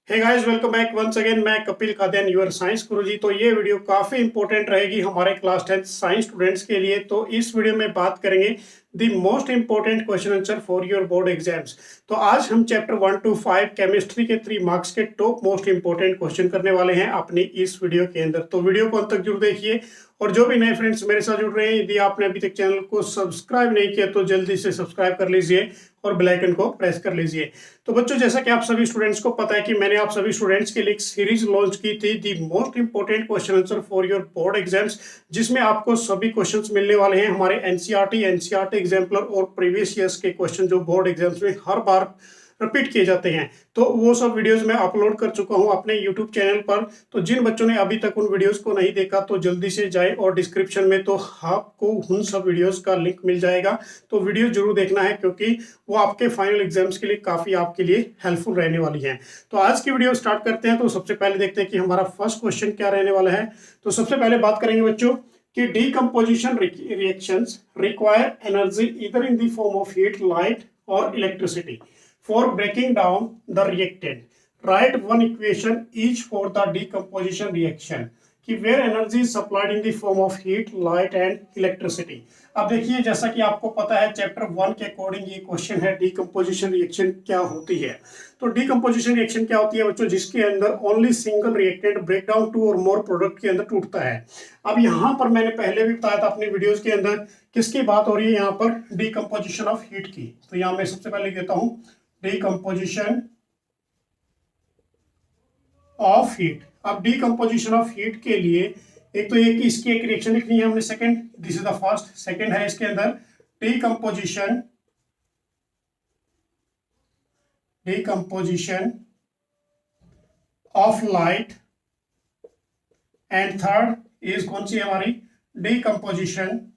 हे guys, welcome back once again. मैं कपिल खाद्यान, your science गुरुजी। तो ये वीडियो काफी इंपॉर्टेंट रहेगी हमारे क्लास 10 साइंस स्टूडेंट्स के लिए। तो इस वीडियो में बात करेंगे the most important question answer for your board exams. तो आज हम चैप्टर 1 to 5 केमिस्ट्री के 3 मार्क्स के टॉप मोस्ट इंपॉर्टेंट क्वेश्चन करने वाले हैं अपनी इस वीडियो के अंदर। तो वीडियो को अंत तक जरूर देखिए। और जो भी नए फ्रेंड्स मेरे साथ जुड़ रहे हैं, यदि आपने अभी तक चैनल को सब्सक्राइब नहीं किया तो जल्दी से सब्सक्राइब कर लीजिए और बेल आइकन को प्रेस कर लीजिए। तो बच्चों, जैसा कि आप सभी स्टूडेंट्स को पता है कि मैंने आप सभी स्टूडेंट्स के लिए एक सीरीज लॉन्च की थी, the most important question answer for your board exams, जिसमें आपको सभी क्वेश्चंस मिलने वाले हैं हमारे एनसीईआरटी एग्जाम्पलर और प्रीवियस ईयर्स के क्वेश्चन जो बोर्ड एग्जाम्स में हर बार रिपीट किए जाते हैं। तो वो सब वीडियोस मैं अपलोड कर चुका हूं अपने यूट्यूब चैनल पर। तो जिन बच्चों ने अभी तक उन वीडियोस को नहीं देखा तो जल्दी से जाए, और डिस्क्रिप्शन में तो आपको उन सब वीडियोस का लिंक मिल जाएगा। तो वीडियो जरूर देखना है, क्योंकि वो आपके फाइनल एग्जाम्स के लिए काफी आपके लिए हेल्पफुल रहने वाली है। तो आज की वीडियो स्टार्ट करते हैं। तो सबसे पहले देखते हैं कि हमारा फर्स्ट क्वेश्चन क्या रहने वाला है। तो सबसे पहले बात करेंगे बच्चों कि डीकम्पोजिशन रिएक्शंस रिक्वायर एनर्जी इधर in the form of heat, light और electricity for breaking down the reactant. Write one equation each for the decomposition reaction कि where energy is supplied in the form of heat, light and electricity. अब देखिए, जैसा कि आपको पता है chapter 1 के अकॉर्डिंग ये क्वेश्चन है डीकम्पोजिशन रिएक्शन क्या होती है। तो डीकम्पोजिशन रिएक्शन क्या होती है बच्चों, जिसके अंदर only single reactant break down to और मोर प्रोडक्ट के अंदर टूटता है। अब यहाँ पर मैंने पहले भी बताया था अपनी वीडियोस के अंदर, किसकी बात हो रही है यहाँ पर, डीकम्पोजिशन ऑफ हीट की। तो यहाँ मैं सबसे पहले लिख देता हूँ डीकम्पोजिशन ऑफ हीट। अब डीकम्पोजिशन ऑफ हीट के लिए एक तो ये कि इसकी एक रिएक्शन लिखनी है हमने, second, this is the first. Second है इसके अंदर decomposition of light, and third is कौन सी है हमारी, डीकम्पोजिशन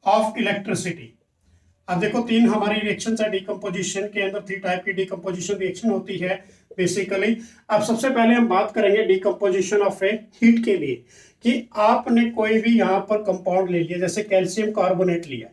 ऑफ इलेक्ट्रिसिटी। अब देखो, तीन हमारी रिएक्शन है डीकम्पोजिशन के अंदर, 3 टाइप की डीकम्पोजिशन रिएक्शन होती है बेसिकली। अब सबसे पहले हम बात करेंगे डीकम्पोजिशन ऑफ ए हीट के लिए, कि आपने कोई भी यहाँ पर कंपाउंड ले लिया, जैसे कैल्शियम कार्बोनेट लिया।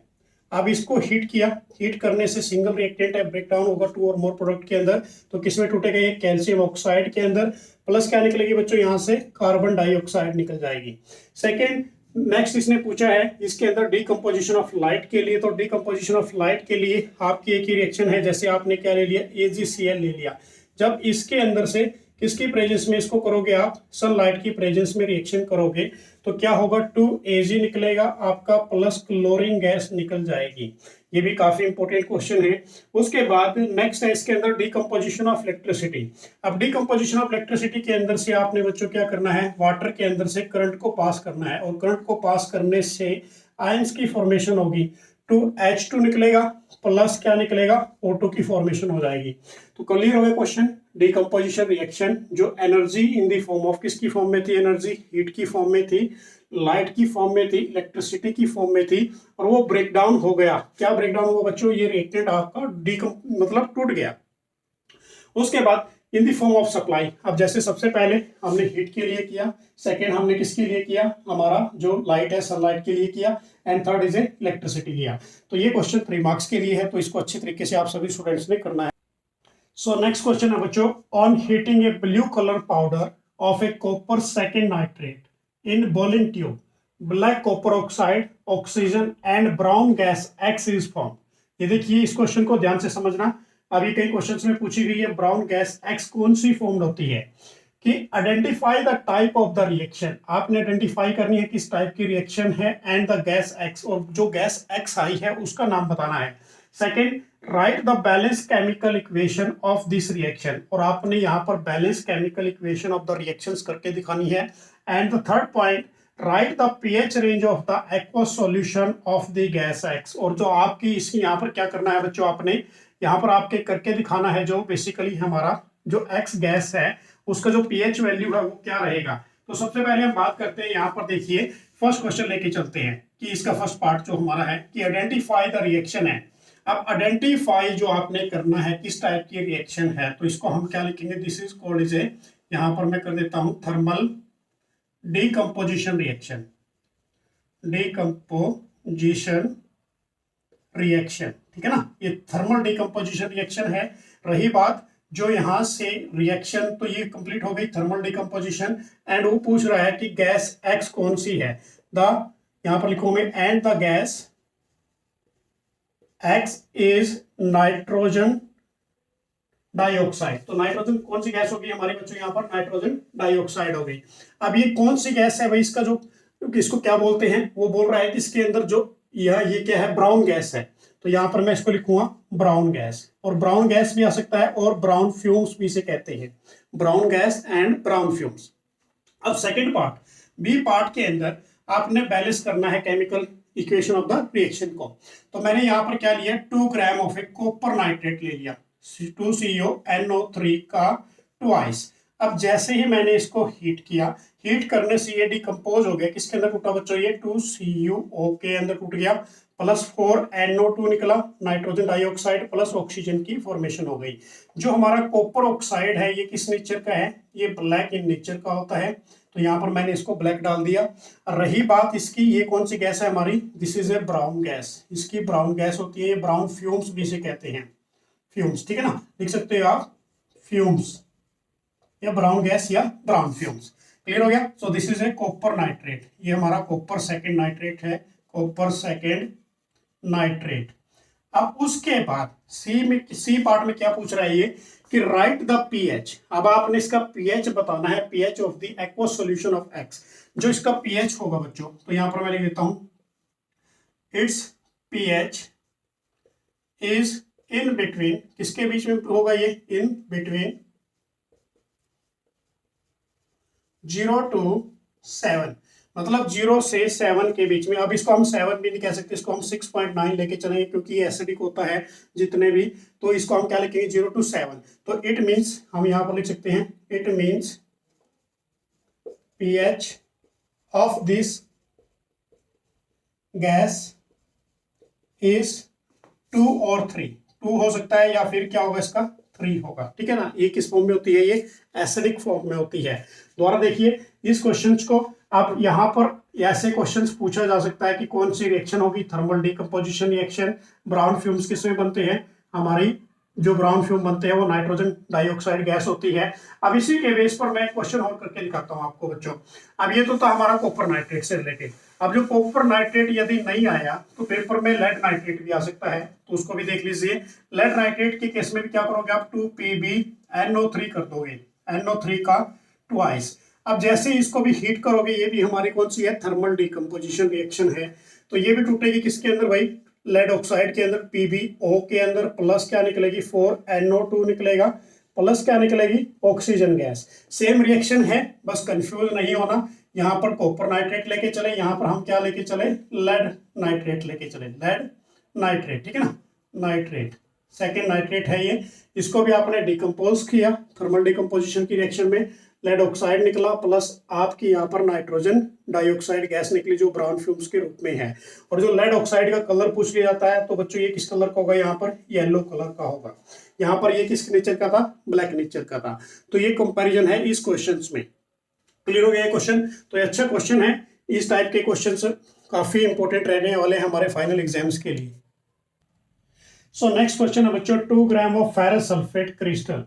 अब इसको हीट किया, हीट करने से सिंगल रिएक्टेंट है, ब्रेक डाउन होगा 2 और मोर प्रोडक्ट के अंदर। तो किसमें टूटेगा, ये कैल्शियम ऑक्साइड के अंदर। प्लस क्या निकलेगी बच्चों, यहाँ से कार्बन डाइऑक्साइड निकल जाएगी। सेकेंड, नेक्स्ट इसने पूछा है इसके अंदर डीकम्पोजिशन ऑफ लाइट के लिए। तो डीकम्पोजिशन ऑफ लाइट के लिए आपकी एक ही रिएक्शन है, जैसे आपने क्या ले लिया, AgCl ले लिया। जब इसके अंदर से किसकी प्रेजेंस में इसको करोगे आप, सनलाइट की प्रेजेंस में रिएक्शन करोगे, तो क्या होगा, 2Ag निकलेगा आपका, प्लस क्लोरीन गैस निकल जाएगी। ये भी काफी इंपॉर्टेंट क्वेश्चन है। उसके बाद नेक्स्ट है इसके अंदर डीकम्पोजिशन ऑफ इलेक्ट्रिसिटी। अब डीकम्पोजिशन ऑफ इलेक्ट्रिसिटी के अंदर से आपने बच्चों क्या करना है, वाटर के अंदर से करंट को पास करना है, और करंट को पास करने से आयंस की फॉर्मेशन होगी। 2H2 निकलेगा, प्लस क्या निकलेगा, O2 की फॉर्मेशन हो जाएगी। तो क्लियर हो गया क्वेश्चन। डीकम्पोजिशन रिएक्शन जो energy in the form of, किसकी फॉर्म में थी एनर्जी, हीट की फॉर्म में थी, लाइट की फॉर्म में थी, इलेक्ट्रिसिटी की फॉर्म में थी, और वो ब्रेक डाउन हो गया। क्या ब्रेक डाउन हुआ बच्चों, ये रिएक्टेंट आपका मतलब टूट गया। उसके बाद इन दी फॉर्म ऑफ सप्लाई। अब जैसे सबसे पहले हमने हीट के लिए किया, सेकेंड हमने किसके लिए किया, हमारा जो लाइट है सनलाइट के लिए किया, एंड थर्ड इज इलेक्ट्रिसिटी लिया। तो ये क्वेश्चन 3 मार्क्स के लिए है, तो इसको अच्छी तरीके से आप सभी स्टूडेंट्स ने करना है। सो नेक्स्ट क्वेश्चन है बच्चों, on heating a blue colour powder of A copper second nitrate in boiling tube, black copper oxide, oxygen and brown gas X is form. ये देखिए, इस क्वेश्चन को ध्यान से समझना। अभी कई क्वेश्चंस में पूछी गई है ब्राउन गैस X कौन सी फॉर्म होती है, कि identify the type of the reaction. आपने आइडेंटिफाई करनी है किस टाइप की रिएक्शन है, एंड द गैस X, और जो गैस X आई है उसका नाम बताना है। Second, right the balance chemical equation of this reaction, और आपने यहाँ पर balance chemical equation of the reactions करके दिखानी है। And the third point, right the pH range of the aqueous solution of the gas X। और जो आपकी इसकी यहाँ पर क्या करना है बच्चों, आपने यहाँ पर आपके करके दिखाना है जो बेसिकली हमारा जो X गैस है उसका जो pH वैल्यू है वो क्या रहेगा। तो सबसे पहले हम बात करते हैं, यहाँ पर देखिए फर्स्ट क्वेश्चन लेके चलते हैं, कि इसका फर्स्ट पार्ट जो हमारा है कि आइडेंटिफाई द रिएक्शन है। अब आइडेंटिफाई जो आपने करना है किस टाइप की रिएक्शन है, तो इसको हम क्या लिखेंगे, दिस इज कॉल्ड इज ए, यहाँ पर मैं कर देता हूं thermal decomposition reaction, decomposition reaction. ठीक है ना, ये थर्मल डिकम्पोजिशन रिएक्शन है। रही बात जो यहाँ से रिएक्शन, तो ये कंप्लीट हो गई थर्मल डिकम्पोजिशन। एंड वो पूछ रहा है कि गैस एक्स कौन सी है, यहाँ पर लिखो मैं, and the gas x is nitrogen dioxide. तो नाइट्रोजन कौन सी गैस होगी हमारे बच्चों, यहाँ पर नाइट्रोजन डाइऑक्साइड हो गई। अब ये कौन सी गैस है भाई, इसका जो इसको क्या बोलते हैं, वो बोल रहा है कि इसके अंदर जो ये क्या है, ब्राउन गैस है। तो यहाँ पर मैं इसको लिखूंगा ब्राउन गैस, और ब्राउन गैस भी आ सकता है और ब्राउन फ्यूम्स भी इसे कहते हैं, brown gas and brown fumes. अब सेकेंड पार्ट, बी पार्ट के अंदर आपने बैलेंस करना है chemical equation of the reaction को। तो मैंने यहाँ पर क्या लिया, 2 gram of A copper nitrate ले लिया, 2CuNO3 का ट्वाइस। अब जैसे ही मैंने इसको हीट किया, हीट करने से ये डिकम्पोज हो गया, किसके अंदर टूटा बच्चों, ये 2CuO के अंदर टूट गया, प्लस 4NO2 निकला, नाइट्रोजन डाइऑक्साइड प्लस ऑक्सीजन की फॉर्मेशन हो गई। जो हमारा कॉपर ऑक्साइड है ये किस नेचर का है, ये ब्लैक इन नेचर का होता है, तो यहाँ पर मैंने इसको ब्लैक डाल दिया। रही बात इसकी, ये कौन सी गैस है हमारी, this is a brown gas, इसकी ब्राउन गैस होती है, ये ब्राउन फ्यूम्स भी इसे कहते हैं, फ्यूम्स, ठीक है ना, लिख सकते हो आप फ्यूम्स, या ब्राउन गैस या ब्राउन फ्यूम्स। क्लियर हो गया। सो this is a copper nitrate, ये हमारा कॉपर सेकंड नाइट्रेट है, कॉपर सेकंड नाइट्रेट। अब उसके बाद सी पार्ट में क्या पूछ रहा है ये, कि राइट द पीएच। अब आपने इसका पीएच बताना है, pH of the aqueous solution of x. जो इसका पीएच होगा बच्चों, तो यहां पर मैं लिख देता हूं, it's pH is in between, किसके बीच में होगा ये, इन बिटवीन 0 to 7, मतलब 0 से 7 के बीच में। अब इसको हम 7 भी नहीं कह सकते, इसको हम 6.9 लेके चलेंगे, क्योंकि ये एसिडिक होता है जितने भी, तो इसको हम क्या लिखेंगे, 0 to 7। तो इट मीन्स हम यहां पर लिख सकते हैं, it means pH of this gas is 2 और 3, 2 हो सकता है, या फिर क्या होगा इसका, 3 होगा, ठीक है ना। ये किस फॉर्म में होती है, ये एसिडिक फॉर्म में होती है। दोबारा देखिए इस क्वेश्चंस को, आप यहाँ पर ऐसे क्वेश्चंस पूछा जा सकता है कि कौन सी रिएक्शन होगी, thermal decomposition reaction. Brown fumes किसमें बनते हैं, हमारी जो ब्राउन फ्यूम बनते हैं वो नाइट्रोजन डाइऑक्साइड गैस होती है। अब इसी के बेस पर मैं एक क्वेश्चन और करके दिखाता हूँ आपको बच्चों। अब ये तो था हमारा कॉपर नाइट्रेट से रिलेटेड। अब जो कॉपर नाइट्रेट यदि नहीं आया तो पेपर में लेड नाइट्रेट भी आ सकता है, तो उसको भी देख लीजिए। लेड नाइट्रेट के केस में भी क्या करोगे आप, 2PbNO3 कर दोगे, NO3 का ट्वाइस। अब जैसे इसको भी हीट करोगे, ये भी हमारी कौन सी है, थर्मल डिकम्पोजिशन रिएक्शन है, तो ये भी टूटेगी किसके अंदर भाई, लेड ऑक्साइड के अंदर, PbO के अंदर, प्लस क्या निकलेगी, 4NO2 निकलेगा, प्लस क्या निकलेगी, ऑक्सीजन गैस। सेम रिएक्शन है, बस कंफ्यूज नहीं होना। यहाँ पर कॉपर नाइट्रेट लेके चले, यहाँ पर हम क्या लेके चले, लेड नाइट्रेट लेके चले, लेड नाइट्रेट, ठीक है ना, नाइट्रेट सेकेंड नाइट्रेट है ये। इसको भी आपने डिकम्पोज किया थर्मल डिकम्पोजिशन की रिएक्शन में, लेड ऑक्साइड निकला, प्लस आपकी यहाँ पर नाइट्रोजन डाइऑक्साइड गैस निकली, जो ब्राउन फ्यूम्स के रूप में है। और जो लेड ऑक्साइड का कलर पूछ लिया जाता है, तो बच्चों ये किस कलर का होगा, यहाँ पर येलो कलर का होगा। यहाँ पर ये किस नेचर का था, ब्लैक नेचर का था। तो ये कंपैरिजन है इस क्वेश्चन में। क्लियर हो गया ये क्वेश्चन। तो ये अच्छा क्वेश्चन है, इस टाइप के क्वेश्चन काफी इंपॉर्टेंट रहने वाले हैं हमारे फाइनल एग्जाम्स के लिए। सो नेक्स्ट क्वेश्चन है बच्चों, 2 gram of ferrous sulphate crystal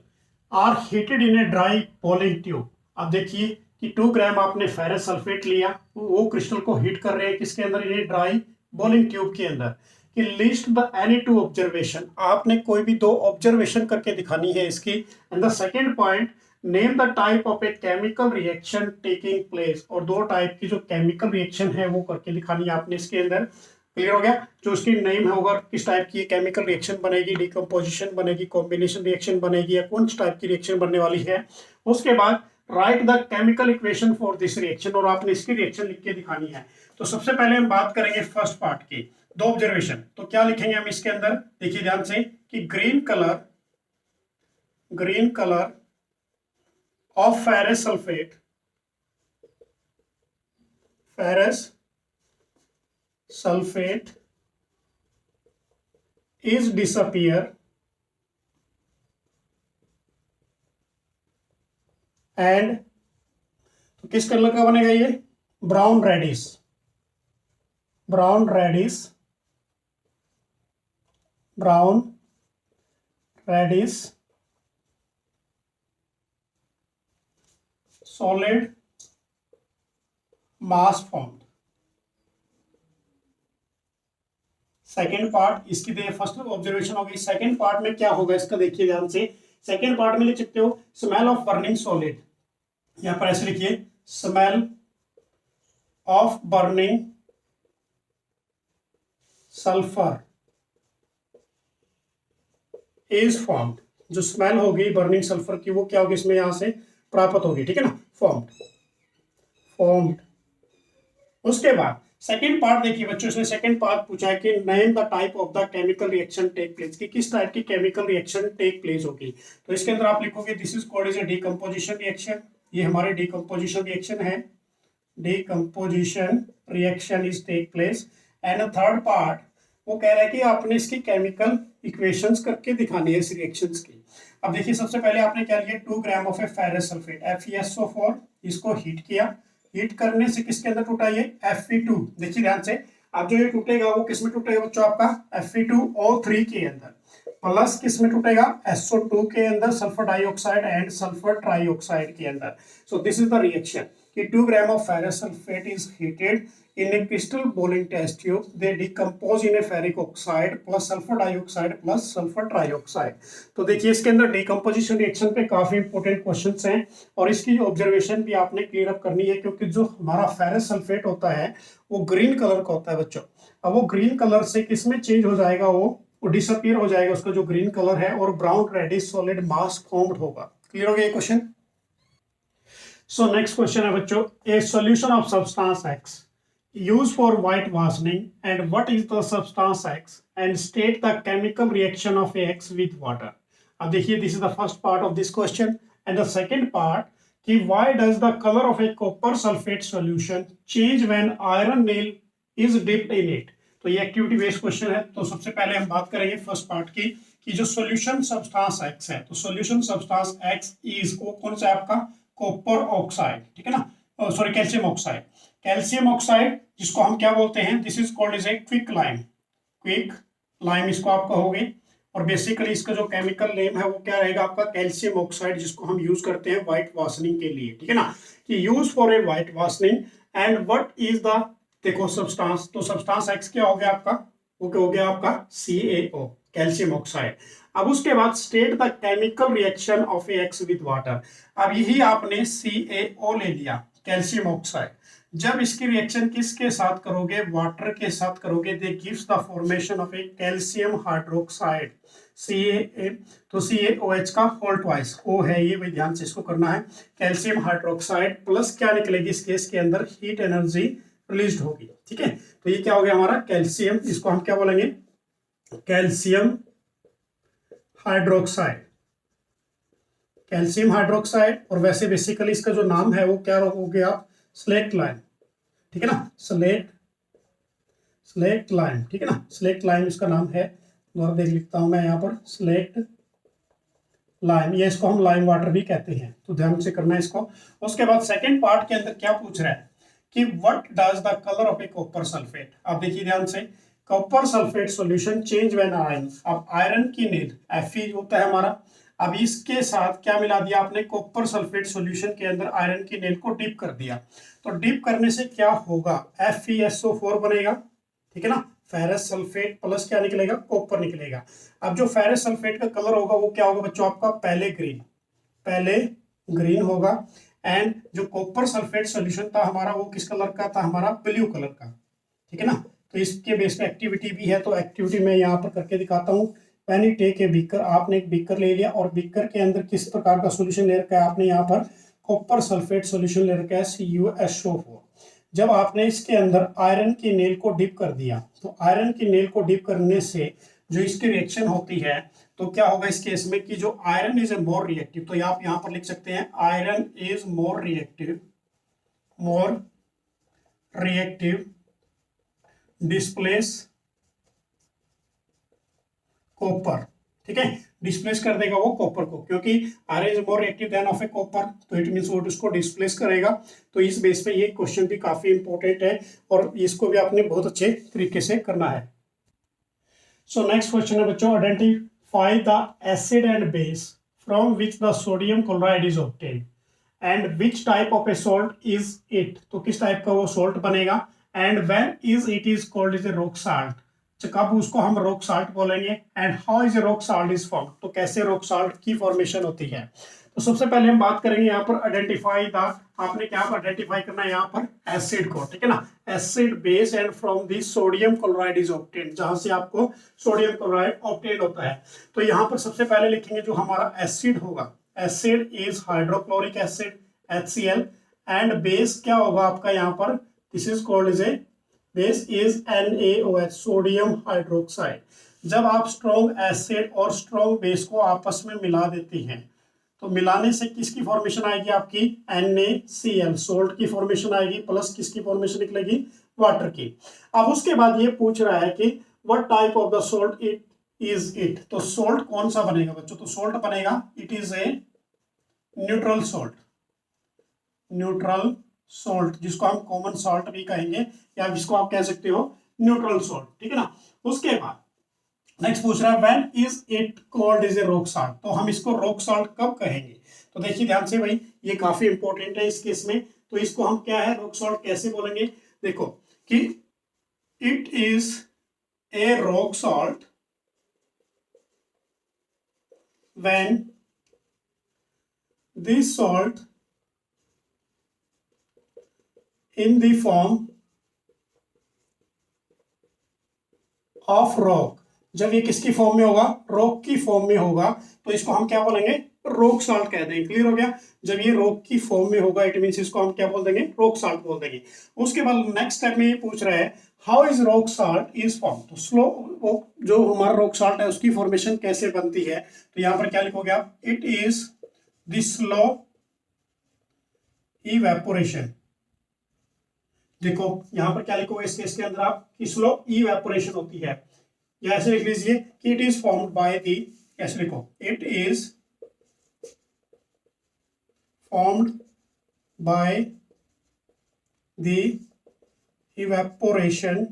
are heated in a dry boiling tube. अब देखिए कि 2 ग्राम आपने फेरस सल्फेट लिया, वो क्रिस्टल को हीट कर रहे हैं किसके अंदर, ये ड्राई बॉइलिंग ट्यूब के अंदर। कि लिस्ट द एनी 2 ऑब्जर्वेशन, आपने कोई भी 2 ऑब्जर्वेशन करके दिखानी है इसकी। And the second point, name the type of a chemical reaction taking place, और 2 टाइप की जो केमिकल रिएक्शन है वो करके दिखानी है आपने इसके अंदर। क्लियर हो गया। जो उसकी नेम होगा, किस टाइप की केमिकल रिएक्शन बनेगी, डिकम्पोजिशन बनेगी, कॉम्बिनेशन रिएक्शन बनेगी, या कौन टाइप की रिएक्शन बनने वाली है। उसके बाद right the chemical equation for this reaction, और आपने इसकी रिएक्शन लिख के दिखानी है। तो सबसे पहले हम बात करेंगे फर्स्ट पार्ट की, 2 ऑब्जर्वेशन। तो क्या लिखेंगे हम इसके अंदर, देखिए ध्यान से, कि green colour of ferrous sulphate is disappear and, तो किस कलर का बनेगा ये, brown reddish brown reddish solid mass formed. Second part इसकी फर्स्ट ऑब्जर्वेशन हो गई। सेकेंड पार्ट में क्या होगा इसका देखिए ध्यान से। सेकेंड पार्ट में लिख सकते हो स्मेल ऑफ बर्निंग सॉलिड, यहां पर ऐसे लिखिए smell of burning sulphur is formed. जो स्मेल होगी बर्निंग सल्फर की वो क्या होगी इसमें यहां से प्राप्त होगी, ठीक है ना, फॉर्म्ड। उसके बाद सेकेंड पार्ट देखिए बच्चों, इसने सेकेंड पार्ट पूछा है कि name the type of the chemical reaction take place, कि किस टाइप की केमिकल रिएक्शन टेक प्लेस होगी। तो इसके अंदर आप लिखोगे this is called as a decomposition reaction, ये हमारे डीकंपोजिशन रिएक्शन है, decomposition reaction is take place. And third part वो कह रहा है कि आपने इसकी केमिकल इक्वेशंस करके दिखानी है इस रिएक्शंस की। अब देखिए सबसे पहले आपने क्या लिया 2 gram of A ferrous sulphate FeSO4, इसको हीट किया, हीट करने से किसके अंदर टूटा ये Fe2। देखिए ध्यान से, अब जो ये टूटेगा वो किस में टूटेगा बच्चों आपका Fe2O3 के अंदर, प्लस किस में टूटेगा SO2 के अंदर, sulphur dioxide and sulphur trioxide के अंदर। सो दिस इज द रिएक्शन कि 2 gram of ferrous sulphate is heated in a crystal bowling test tube, they decompose in a ferric oxide plus sulfur dioxide plus sulfur trioxide। तो देखिए इसके अंदर decomposition reaction पे काफी important questions हैं और इसकी ऑब्जर्वेशन भी आपने क्लियर अप करनी है, क्योंकि जो हमारा फेरस सल्फेट होता है वो ग्रीन कलर का होता है बच्चों। अब वो ग्रीन कलर से किसमें चेंज हो जाएगा, वो डिसअपियर हो जाएगा उसका जो ग्रीन कलर है, और brown reddish solid mass formed होगा। क्लियर हो गया ये क्वेश्चन। सो नेक्स्ट क्वेश्चन है बच्चों, a solution of substance X used for whitewashing, and what is the substance X, and state the chemical reaction of X with water। अब देखिए this is the first part of this question, and the second part कि why does the color of a copper sulfate solution change when iron nail is dipped in it। तो ये activity based question है। तो सबसे पहले हम बात करेंगे फर्स्ट पार्ट की कि जो सॉल्यूशन सब्सटेंस X है, तो सॉल्यूशन सब्सटेंस X इज कौन सा है आपका कॉपर ऑक्साइड, ठीक है ना, sorry calcium oxide. Calcium oxide जिसको हम क्या बोलते हैं, this is called as a quick lime इसको आप कहोगे। और बेसिकली इसका जो केमिकल नेम है वो क्या रहेगा आपका कैल्शियम ऑक्साइड, जिसको हम यूज करते हैं व्हाइट वॉशनिंग के लिए, ठीक है ना, कि use for a white washing. And what is the देखो सब्सटेंस, तो सब्सटेंस एक्स क्या हो गया आपका, वो क्या हो गया आपका CaO कैल्शियम ऑक्साइड। अब उसके बाद state the chemical reaction of x with water. अब यही आपने CaO ले लिया कैल्शियम ऑक्साइड, जब इसकी रिएक्शन किसके साथ करोगे, वाटर के साथ करोगे, they gives the formation of a calcium hydroxide CaA। तो CaOH का होल ट्वाइस O है ये, भाई ध्यान से इसको करना है, कैल्शियम हाइड्रोक्साइड प्लस क्या निकलेगी इस केस के अंदर हीट एनर्जी रिलीज होगी, ठीक है। तो ये क्या हो गया हमारा कैल्शियम, इसको हम क्या बोलेंगे कैल्शियम हाइड्रोक्साइड, कैल्शियम हाइड्रोक्साइड। और वैसे बेसिकली इसका जो नाम है वो क्या हो गया स्लेक्ट लाइम, ठीक है ना, स्लेक्ट लाइम, ठीक है ना, स्लेक्ट लाइम इसका नाम है। और देख लिखता हूं मैं यहाँ पर स्लेक्ट लाइम, ये इसको हम लाइम वाटर भी कहते हैं, तो ध्यान से करना है इसको। उसके बाद सेकंड पार्ट के अंदर क्या पूछ रहा है कि what does the colour of A copper sulphate. अब देखिए ध्यान से, copper sulphate solution change when iron. अब आयरन की नील Fe होता है हमारा, अब इसके साथ क्या मिला दिया आपने कॉपर सल्फेट सॉल्यूशन के अंदर आयरन की नेल को डिप कर दिया। तो डिप करने से क्या होगा FeSO4 बनेगा, ठीक है ना, फेरस सल्फेट प्लस क्या निकलेगा कॉपर निकलेगा। अब जो फेरस सल्फेट का कलर होगा वो क्या होगा बच्चों आपका पहले ग्रीन होगा। एंड जो कॉपर सल्फेट सॉल्यूशन था हमारा वो किस कलर का था, हमारा ब्लू कलर का, ठीक है ना। तो इसके बेस पे एक्टिविटी भी है, तो एक्टिविटी मैं यहाँ पर करके दिखाता हूँ। When you take a beaker, आपने एक बीकर ले लिया और बीकर के अंदर किस प्रकार का सॉल्यूशन ले रखा है आपने यहाँ पर कॉपर सल्फेट सॉल्यूशन ले रखा है CuSO4। जब आपने इसके अंदर आयरन की नेल को डिप कर दिया, तो आयरन की नेल को डिप करने से जो इसकी रिएक्शन होती है तो क्या होगा इस केस में कि जो iron is a more reactive, तो आप यहाँ पर लिख सकते हैं iron is more reactive displace copper, ठीक है, डिस्प्लेस कर देगा वो कॉपर को, क्योंकि iron is more reactive than of A copper, तो इट मींस वो उसको डिस्प्लेस करेगा। तो इस बेस पे ये क्वेश्चन भी काफी इंपॉर्टेंट है और इसको भी आपने बहुत अच्छे तरीके से करना है। सो नेक्स्ट क्वेश्चन है बच्चों, identify the acid and base from which the sodium chloride is obtained and which type of A salt is it, तो किस टाइप का वो सॉल्ट बनेगा, and when is it is called is a rock salt, कब उसको हम rock salt बोलेंगे, and how is a rock salt is form, तो कैसे रॉक साल्ट की फॉर्मेशन होती है। तो सबसे पहले हम बात करेंगे यहाँ पर आइडेंटिफाई द, आपने क्या आइडेंटिफाई करना है यहाँ पर एसिड को, ठीक है ना, acid base and from the sodium chloride is obtained, जहां से आपको सोडियम क्लोराइड ऑब्टेन होता है। तो यहाँ पर सबसे पहले लिखेंगे जो हमारा एसिड होगा, acid is hydrochloric acid HCl, and base क्या होगा आपका यहाँ पर, this is called is A base is NaOH, sodium hydroxide. जब आप स्ट्रॉन्ग एसिड और स्ट्रॉन्ग बेस को आपस में मिला देती हैं तो मिलाने से किसकी फॉर्मेशन आएगी आपकी, NaCl, सोल्ट की फॉर्मेशन आएगी, प्लस किसकी फॉर्मेशन निकलेगी, वाटर की। अब उसके बाद ये पूछ रहा है कि what type of the salt it is it, तो सोल्ट कौन सा बनेगा बच्चों, तो सोल्ट बनेगा it is a neutral salt, neutral salt जिसको हम कॉमन सॉल्ट भी कहेंगे या जिसको आप कह सकते हो न्यूट्रल सोल्ट, ठीक है ना। उसके बाद नेक्स्ट पूछ रहा है when is it called is a rock salt, तो हम इसको रॉक साल्ट कब कहेंगे, तो देखिए ध्यान से भाई, ये काफी इंपॉर्टेंट है इस केस में। तो इसको हम क्या है रॉक साल्ट कैसे बोलेंगे, देखो कि it is a rock salt when this salt in the form of rock, जब ये किसकी फॉर्म में होगा, रॉक की फॉर्म में होगा, तो इसको हम क्या बोलेंगे, रॉक साल्ट कहते हैं। क्लियर हो गया, जब ये रॉक की फॉर्म में होगा इट मींस इसको हम क्या बोल देंगे, रॉक साल्ट बोल देंगे। उसके बाद नेक्स्ट स्टेप में ये पूछ रहा है how is rock salt is form, तो स्लो जो हमारा रॉक साल्ट है उसकी फॉर्मेशन कैसे बनती है, तो यहाँ पर क्या लिखोगे आप, it is the slow evaporation, देखो यहां पर क्या लिखोगे इस केस के अंदर आप कि स्लो इवेपोरेशन होती है, या ऐसे लिख लीजिए कि it is formed by the, ऐसे लिखो it is formed by the evaporation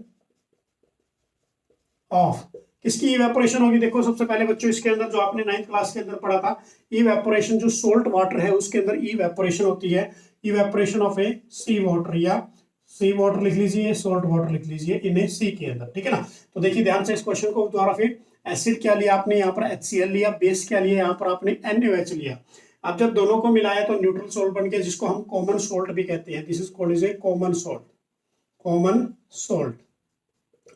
of, किसकी इवेपोरेशन होगी, देखो सबसे पहले बच्चों इसके अंदर जो आपने 9th क्लास के अंदर पढ़ा था, इवेपोरेशन जो सोल्ट वाटर है उसके अंदर इवेपोरेशन होती है, evaporation of a sea water, या सी वाटर लिख लीजिए, सोल्ट वाटर लिख लीजिए इन ए सी के अंदर, ठीक है ना। तो देखिए ध्यान से इस क्वेश्चन को दोबारा, फिर एसिड क्या लिया आपने यहाँ पर HCl लिया, बेस क्या लिया यहाँ पर आपने NaOH लिया। अब जब दोनों को मिलाया तो न्यूट्रल सोल्ट बन गया जिसको हम कॉमन सोल्ट भी कहते हैं, this is called is A common salt, common salt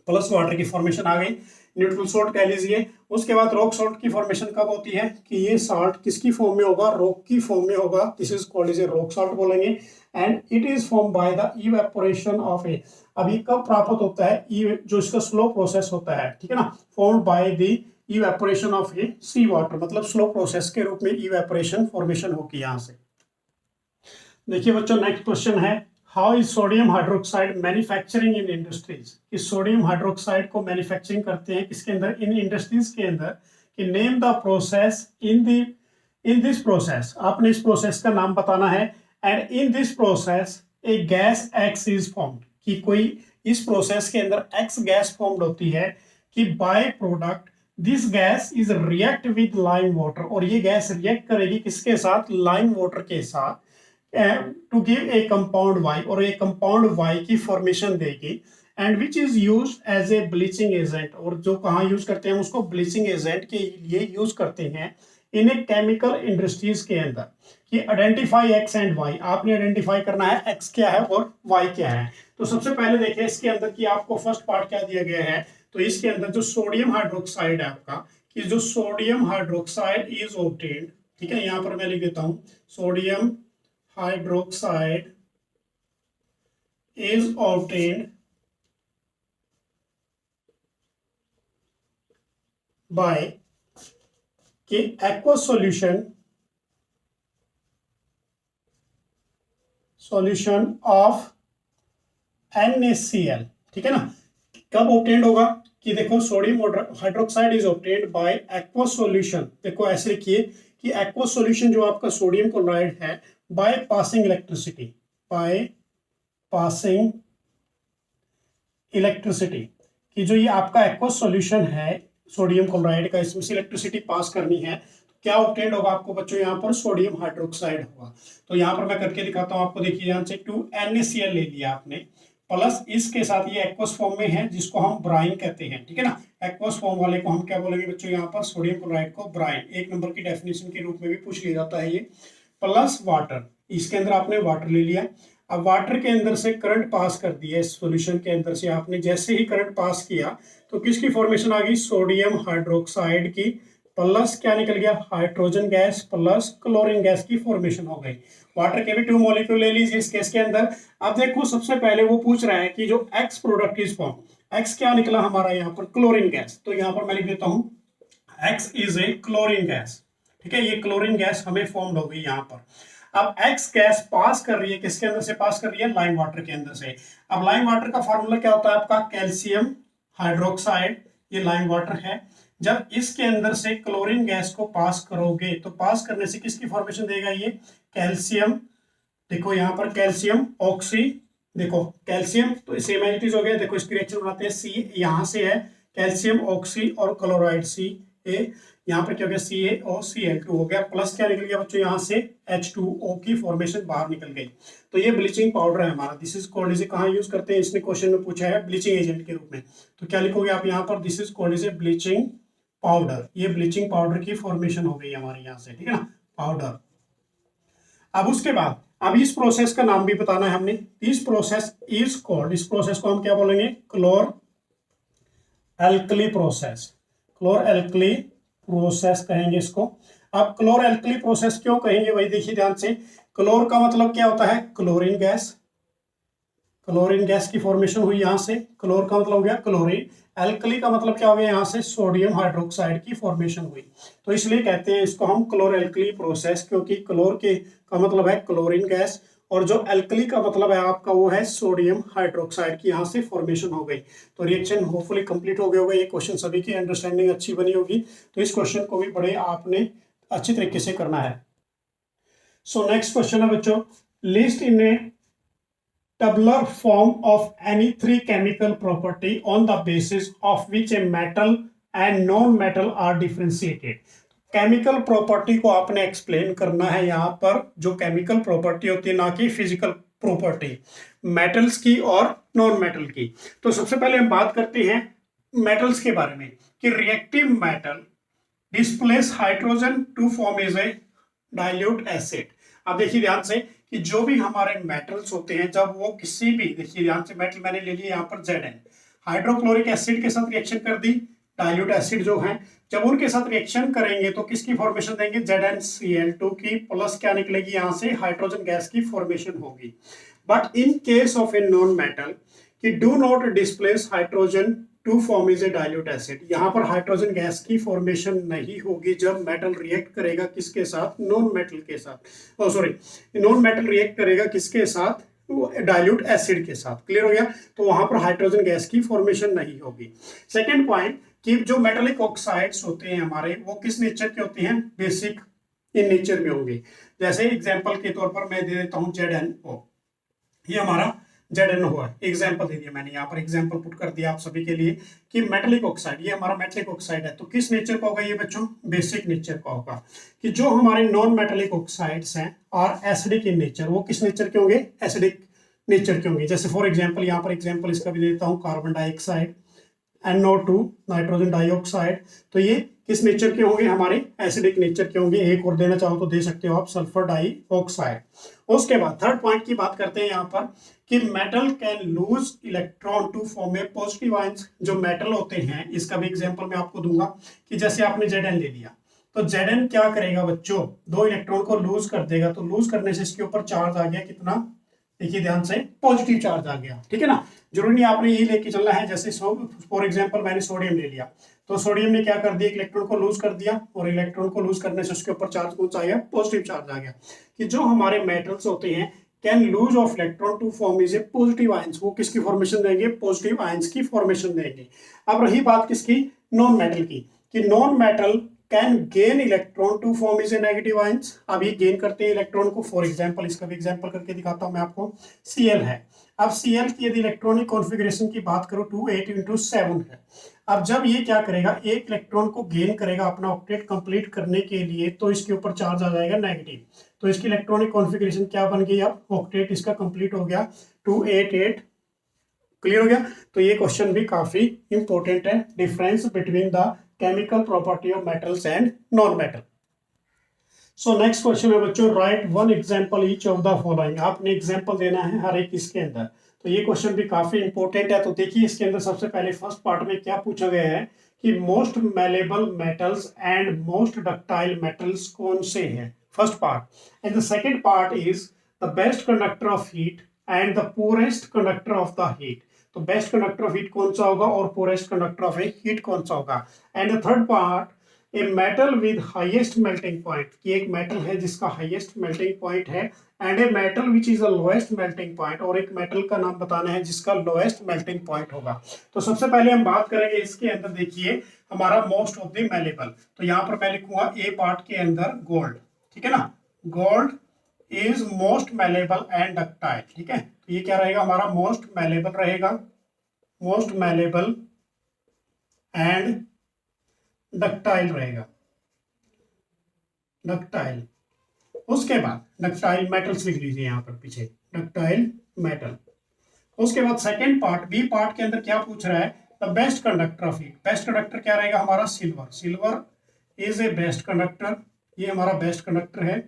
plus water की फॉर्मेशन आ गई, न्यूट्रल सोल्ट कह लीजिए। उसके बाद रॉक सोल्ट की फॉर्मेशन कब होती है कि ये साल्ट किसकी फॉर्म में होगा, रॉक की फॉर्म में होगा, this is called is a rock salt बोलेंगे, and it is form by the evaporation of a, अभी कब प्राप्त होता है, जो इसका स्लो प्रोसेस होता है, ठीक है ना, formed by the evaporation of a sea water, मतलब स्लो प्रोसेस के रूप में इवेपोरेशन फॉर्मेशन होगी यहाँ से। देखिए बच्चों नेक्स्ट क्वेश्चन है how is sodium hydroxide manufacturing in industries, कि सोडियम हाइड्रोक्साइड को मैन्युफैक्चरिंग करते हैं किसके अंदर, इन इंडस्ट्रीज के अंदर, कि name the process in this process, आपने इस प्रोसेस का नाम बताना है, and in this process A gas X is formed, कि कोई इस प्रोसेस के अंदर X गैस फॉर्म्ड होती है, कि by product this gas is react with lime water, और ये गैस रिएक्ट करेगी किसके साथ, लाइम वाटर के साथ, to give a compound Y, और एक कंपाउंड Y की फॉर्मेशन देगी, and which is use as a bleaching agent, और जो कहाँ यूज करते हैं उसको ब्लीचिंग एजेंट के लिए यूज करते हैं इन ए केमिकल इंडस्ट्रीज के अंदर, कि आइडेंटिफाई X एंड Y, आपने आइडेंटिफाई करना है X क्या है और Y क्या है। तो सबसे पहले देखिए इसके अंदर कि आपको फर्स्ट पार्ट क्या दिया गया है, तो इसके अंदर जो सोडियम हाइड्रोक्साइड है आपका, कि जो सोडियम हाइड्रोक्साइड इज ऑब्टेन्ड, ठीक है, यहाँ पर मैं लिख देता हूँ sodium hydroxide is obtained by aqueous solution of NaCl, ठीक है ना। कब ऑब्टेन्ड होगा कि देखो sodium hydroxide is obtained by aqueous solution, देखो ऐसे लिखिए कि एक्वस सॉल्यूशन जो आपका सोडियम क्लोराइड है बाय पासिंग इलेक्ट्रिसिटी, कि जो ये आपका एक्वस सॉल्यूशन है सोडियम क्लोराइड का इसमें से इलेक्ट्रिसिटी पास करनी है, तो क्या ऑब्टेन्ड होगा आपको बच्चों यहाँ पर सोडियम हाइड्रोक्साइड होगा। तो यहाँ पर मैं करके दिखाता हूँ आपको, देखिए ध्यान से 2NaCl ले लिया आपने, प्लस इसके साथ ये एक्वस फॉर्म में है जिसको हम ब्राइन कहते हैं, ठीक है ना। एक्वस फॉर्म वाले को हम क्या बोलेंगे बच्चों यहाँ पर, सोडियम क्लोराइड को ब्राइन, 1 नंबर की डेफिनेशन के रूप में भी पूछ लिया जाता है ये। प्लस वाटर, इसके अंदर आपने वाटर ले लिया। अब वाटर के अंदर से करंट पास कर दिया, इस सॉल्यूशन के अंदर से आपने जैसे ही करंट पास किया तो किसकी फॉर्मेशन आ गई, सोडियम हाइड्रोक्साइड की, प्लस क्या निकल गया, hydrogen gas plus chlorine gas की फॉर्मेशन हो गई। वाटर के भी 2 मॉलिक्यूल ले लीजिए इस केस के अंदर। अब देखो सबसे पहले वो पूछ रहा है कि जो x product is form, x क्या निकला हमारा यहाँ पर, क्लोरीन गैस। तो यहाँ पर मैं लिख देता हूँ x is a chlorine gas, ठीक है, ये क्लोरीन गैस हमें फॉर्म हो गई यहाँ पर। अब एक्स गैस पास कर रही है, किसके अंदर से पास कर रही है, लाइम वाटर के अंदर से। अब लाइम वाटर का फॉर्मूला क्या होता है आपका, कैल्शियम हाइड्रोक्साइड, ये लाइम वाटर है। जब इसके अंदर से क्लोरीन गैस को पास करोगे तो पास करने से किसकी फॉर्मेशन देगा ये, कैल्शियम, देखो यहाँ पर कैल्शियम ऑक्सी, देखो कैल्शियम तो सेम एज हो गया, देखो इसकी रिएक्शन बनाते हैं, सी यहाँ से है कैल्शियम ऑक्सी और क्लोराइड CA, यहाँ पर क्या हो गया CaOCl2 हो गया, प्लस क्या निकल गया बच्चों यहाँ से H2O की फॉर्मेशन बाहर निकल गई। तो ये ब्लीचिंग पाउडर है हमारा, दिस इज कॉल्ड, इसे कहाँ यूज करते हैं, इसने क्वेश्चन में पूछा है ब्लीचिंग एजेंट के रूप में। तो क्या लिखोगे आप यहाँ पर, this is called is A bleaching powder, ये ब्लीचिंग पाउडर की फॉर्मेशन हो गई हमारे यहाँ से, ठीक है ना, पाउडर। अब उसके बाद अब इस प्रोसेस का नाम भी बताना है हमने, इस प्रोसेस इज कॉल्ड, इस प्रोसेस को हम क्या बोलेंगे, क्लोर एल्कली प्रोसेस, क्लोर एल्कली प्रोसेस कहेंगे इसको। अब क्लोर एल्कली प्रोसेस क्यों कहेंगे वही देखिए ध्यान से, क्लोर का मतलब क्या होता है, क्लोरीन गैस, क्लोरीन गैस की फॉर्मेशन हुई यहाँ से, क्लोर का मतलब हो गया क्लोरीन, एल्कली का मतलब क्या हो गया यहाँ से, सोडियम हाइड्रोक्साइड की फॉर्मेशन हुई। तो इसलिए कहते हैं इसको हम क्लोर एल्कली प्रोसेस, क्योंकि क्लोर के का मतलब है क्लोरीन गैस और जो एल्कली का मतलब है आपका वो है सोडियम हाइड्रोक्साइड की यहाँ से फॉर्मेशन हो गई। तो रिएक्शन होपफुली कंप्लीट हो गया होगा, ये क्वेश्चन सभी की अंडरस्टैंडिंग अच्छी बनी होगी। तो इस क्वेश्चन को भी बड़े आपने अच्छी तरीके से करना है। सो नेक्स्ट क्वेश्चन है बच्चों, list in A tabular form of any 3 chemical property on the basis of which a metal and non-metal are differentiated। Chemical property को आपने एक्सप्लेन करना है यहाँ पर, जो केमिकल प्रॉपर्टी होती है ना कि फिजिकल प्रॉपर्टी, मेटल्स की और नॉन मेटल की। तो सबसे पहले हम बात करते हैं मेटल्स के बारे में कि reactive metal displace hydrogen to form as a dilute acid. अब देखिए ध्यान से कि जो भी हमारे मेटल्स होते हैं जब वो किसी भी, देखिए ध्यान से मेटल मैंने ले लिया यहाँ पर Zn, हाइड्रोक्लोरिक एसिड के साथ रिएक्शन कर दी, डाइल्यूट एसिड जो है जब उनके साथ रिएक्शन करेंगे तो किसकी फॉर्मेशन देंगे, ZnCl2 की, प्लस क्या निकलेगी यहाँ से, हाइड्रोजन गैस की फॉर्मेशन होगी। But in case of a non metal कि do not displace hydrogen to form is a dilute acid, यहाँ पर हाइड्रोजन गैस की फॉर्मेशन नहीं होगी जब मेटल रिएक्ट करेगा किसके साथ, नॉन मेटल के साथ, नॉन मेटल रिएक्ट करेगा किसके साथ, डाइल्यूट एसिड के साथ। क्लियर हो गया, तो वहां पर हाइड्रोजन गैस की फॉर्मेशन नहीं होगी। सेकेंड पॉइंट कि जो मेटेलिक ऑक्साइड्स होते हैं हमारे वो किस नेचर के होते हैं, बेसिक इन नेचर में होंगे। जैसे एग्जाम्पल के तौर पर मैं दे देता हूँ ZnO, ये हमारा Zn हुआ, एग्जाम्पल दे दिया मैंने यहाँ पर, एग्जाम्पल पुट कर दिया आप सभी के लिए कि मेटेलिक ऑक्साइड, ये हमारा मेटेलिक ऑक्साइड है, तो किस नेचर का होगा ये बच्चों, बेसिक नेचर का होगा। कि जो हमारे नॉन मेटेलिक ऑक्साइड्स हैं और एसिडिक इन नेचर, वो किस नेचर के होंगे, एसिडिक नेचर के होंगे। जैसे फॉर एग्जाम्पल यहाँ पर एग्जाम्पल इसका भी देता हूँ, carbon dioxide, NO2 nitrogen dioxide, तो ये किस नेचर के होंगे, हमारे एसिडिक नेचर के होंगे। एक और देना चाहो तो दे सकते हो आप, सल्फर डाइऑक्साइड। उसके बाद थर्ड पॉइंट की बात करते हैं यहाँ पर कि metal can lose electron to form a positive ions. जो मेटल होते हैं इसका भी एग्जांपल मैं आपको दूंगा कि जैसे आपने Zn ले लिया तो Zn क्या करेगा बच्चों, 2 इलेक्ट्रॉन को लूज कर देगा, तो लूज करने से इसके ऊपर चार्ज आ गया कितना, देखिए ध्यान से, पॉजिटिव चार्ज आ गया, ठीक है ना। जरूरी नहीं आपने यही लेके चलना है, जैसे फॉर एग्जांपल मैंने सोडियम ले लिया तो सोडियम ने क्या कर दिया, इलेक्ट्रॉन को लूज कर दिया और इलेक्ट्रॉन को लूज करने से उसके ऊपर चार्ज कौन सा आ गया, पॉजिटिव चार्ज आ गया। कि जो हमारे मेटल्स होते हैं can lose of electron to form is a positive ions, वो किसकी फॉर्मेशन देंगे, पॉजिटिव आयंस की फॉर्मेशन देंगे। अब रही बात किसकी, नॉन मेटल की, कि non metal can gain electron to form is a negative ions. अब ये गेन करते हैं इलेक्ट्रॉन को। फॉर एग्जांपल इसका भी एग्जांपल करके दिखाता हूं मैं आपको। Cl है। अब Cl की यदि इलेक्ट्रॉनिक कॉन्फ़िगरेशन की बात करो 2 8 into 7 है। अब जब ये क्या करेगा, एक इलेक्ट्रॉन को गेन करेगा अपना ऑक्टेट कंप्लीट करने के लिए, तो इसके ऊपर चार्ज आ जाएगा नेगेटिव। तो इसकी इलेक्ट्रॉनिक कॉन्फ़िगरेशन क्या बन गई, अब ऑक्टेट इसका कंप्लीट हो गया 2 8 8। क्लियर हो गया। तो ये क्वेश्चन भी काफी इंपॉर्टेंट है, difference between the chemical property of metals and non metal. So next question है बच्चों, right one example each of the following. आपने एग्जांपल देना है हर एक इसके अंदर। तो ये क्वेश्चन भी काफी इंपॉर्टेंट है। तो देखिए इसके अंदर सबसे पहले फर्स्ट पार्ट में क्या पूछा गया है कि most malleable metals and most ductile metals कौन से हैं, first part. And the second part is the best conductor of heat and the poorest conductor of the heat. तो बेस्ट कंडक्टर ऑफ हीट कौन सा होगा और पुरेस्ट कंडक्टर ऑफ हीट कौन सा होगा। And the third part, a metal with highest melting point, कि एक मेटल है जिसका हाईएस्ट मेल्टिंग पॉइंट है, and a metal which is the lowest melting point, और एक मेटल का नाम बताना है जिसका लोएस्ट मेल्टिंग पॉइंट होगा। तो सबसे पहले हम बात करेंगे इसके अंदर, देखिए हमारा मोस्ट ऑफ द मेलेबल। तो यहाँ पर मैं लिखूंगा ए पार्ट के अंदर गोल्ड, ठीक है ना। Gold is most malleable and ductile, ठीक है। तो ये क्या रहेगा हमारा, मोस्ट मेलेबल रहेगा, मोस्ट मेलेबल एंड डक्टाइल रहेगा, डक्टाइल। उसके बाद डक्टाइल मेटल्स लिख लीजिए यहाँ पर पीछे, डक्टाइल मेटल। उसके बाद सेकेंड पार्ट, बी पार्ट के अंदर क्या पूछ रहा है, the best conductor of heat. Best conductor क्या रहेगा हमारा, silver. Silver is a best conductor, ये हमारा बेस्ट कंडक्टर है,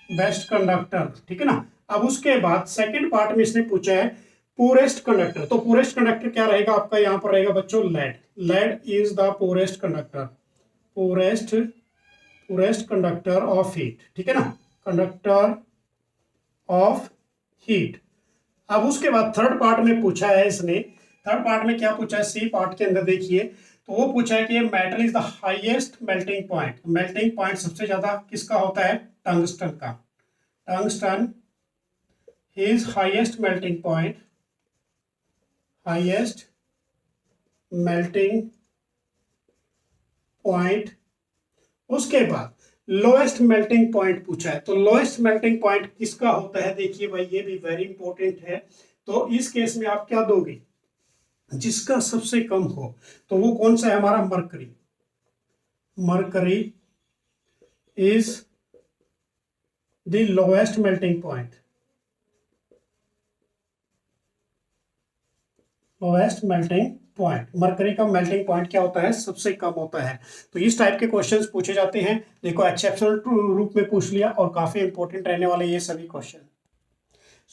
बेस्ट कंडक्टर, ठीक है ना। अब उसके बाद सेकंड पार्ट में इसने पूछा है पुरेस्ट कंडक्टर। तो पुरेस्ट कंडक्टर क्या रहेगा आपका, यहाँ पर रहेगा बच्चों lead. Lead is the poorest conductor, poorest conductor of heat, ठीक है ना, कंडक्टर ऑफ हीट। अब उसके बाद थर्ड पार्ट में पूछा है इसने, थर्ड पार्ट में क्या पूछा है, सी पार्ट के अंदर देखिए, तो वो पूछा है कि metal is the highest melting point. Melting point सबसे ज्यादा किसका होता है, टंगस्टन का। Tungsten is highest melting point, highest melting point. उसके बाद लोएस्ट मेल्टिंग पॉइंट पूछा है, तो लोएस्ट मेल्टिंग पॉइंट किसका होता है, देखिए भाई ये भी वेरी इंपॉर्टेंट है। तो इस केस में आप क्या दोगे, जिसका सबसे कम हो, तो वो कौन सा है हमारा, mercury. Mercury is the lowest melting point, lowest melting point. Mercury का मेल्टिंग पॉइंट क्या होता है, सबसे कम होता है। तो इस टाइप के क्वेश्चंस पूछे जाते हैं। देखो एक्सेप्शनल रूप में पूछ लिया और काफी इंपॉर्टेंट रहने वाले ये सभी क्वेश्चन।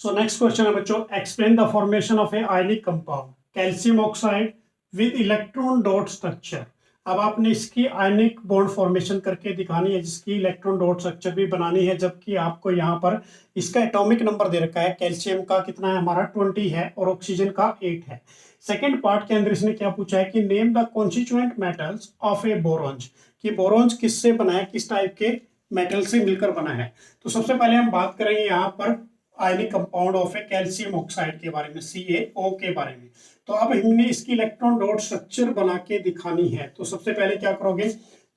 सो नेक्स्ट क्वेश्चन है बच्चों, explain the formation of A ionic compound calcium oxide with electron dot structure. अब आपने इसकी आयनिक बॉन्ड फॉर्मेशन करके दिखानी है, जिसकी इलेक्ट्रॉन डॉट स्ट्रक्चर भी बनानी है, जबकि आपको यहाँ पर इसका एटॉमिक नंबर दे रखा है। कैल्शियम का कितना है हमारा 20 है और ऑक्सीजन का 8 है। सेकेंड पार्ट के अंदर इसने क्या पूछा है कि name the constituent metals of a bronze, कि बोरॉन्ज किससे बना है, किस टाइप के मेटल से मिलकर बना है। तो सबसे पहले हम बात करेंगे यहाँ पर ionic compound of a calcium oxide के बारे में, CaO के बारे में। तो अब हमने इसकी इलेक्ट्रॉन डॉट स्ट्रक्चर बना के दिखानी है। तो सबसे पहले क्या करोगे,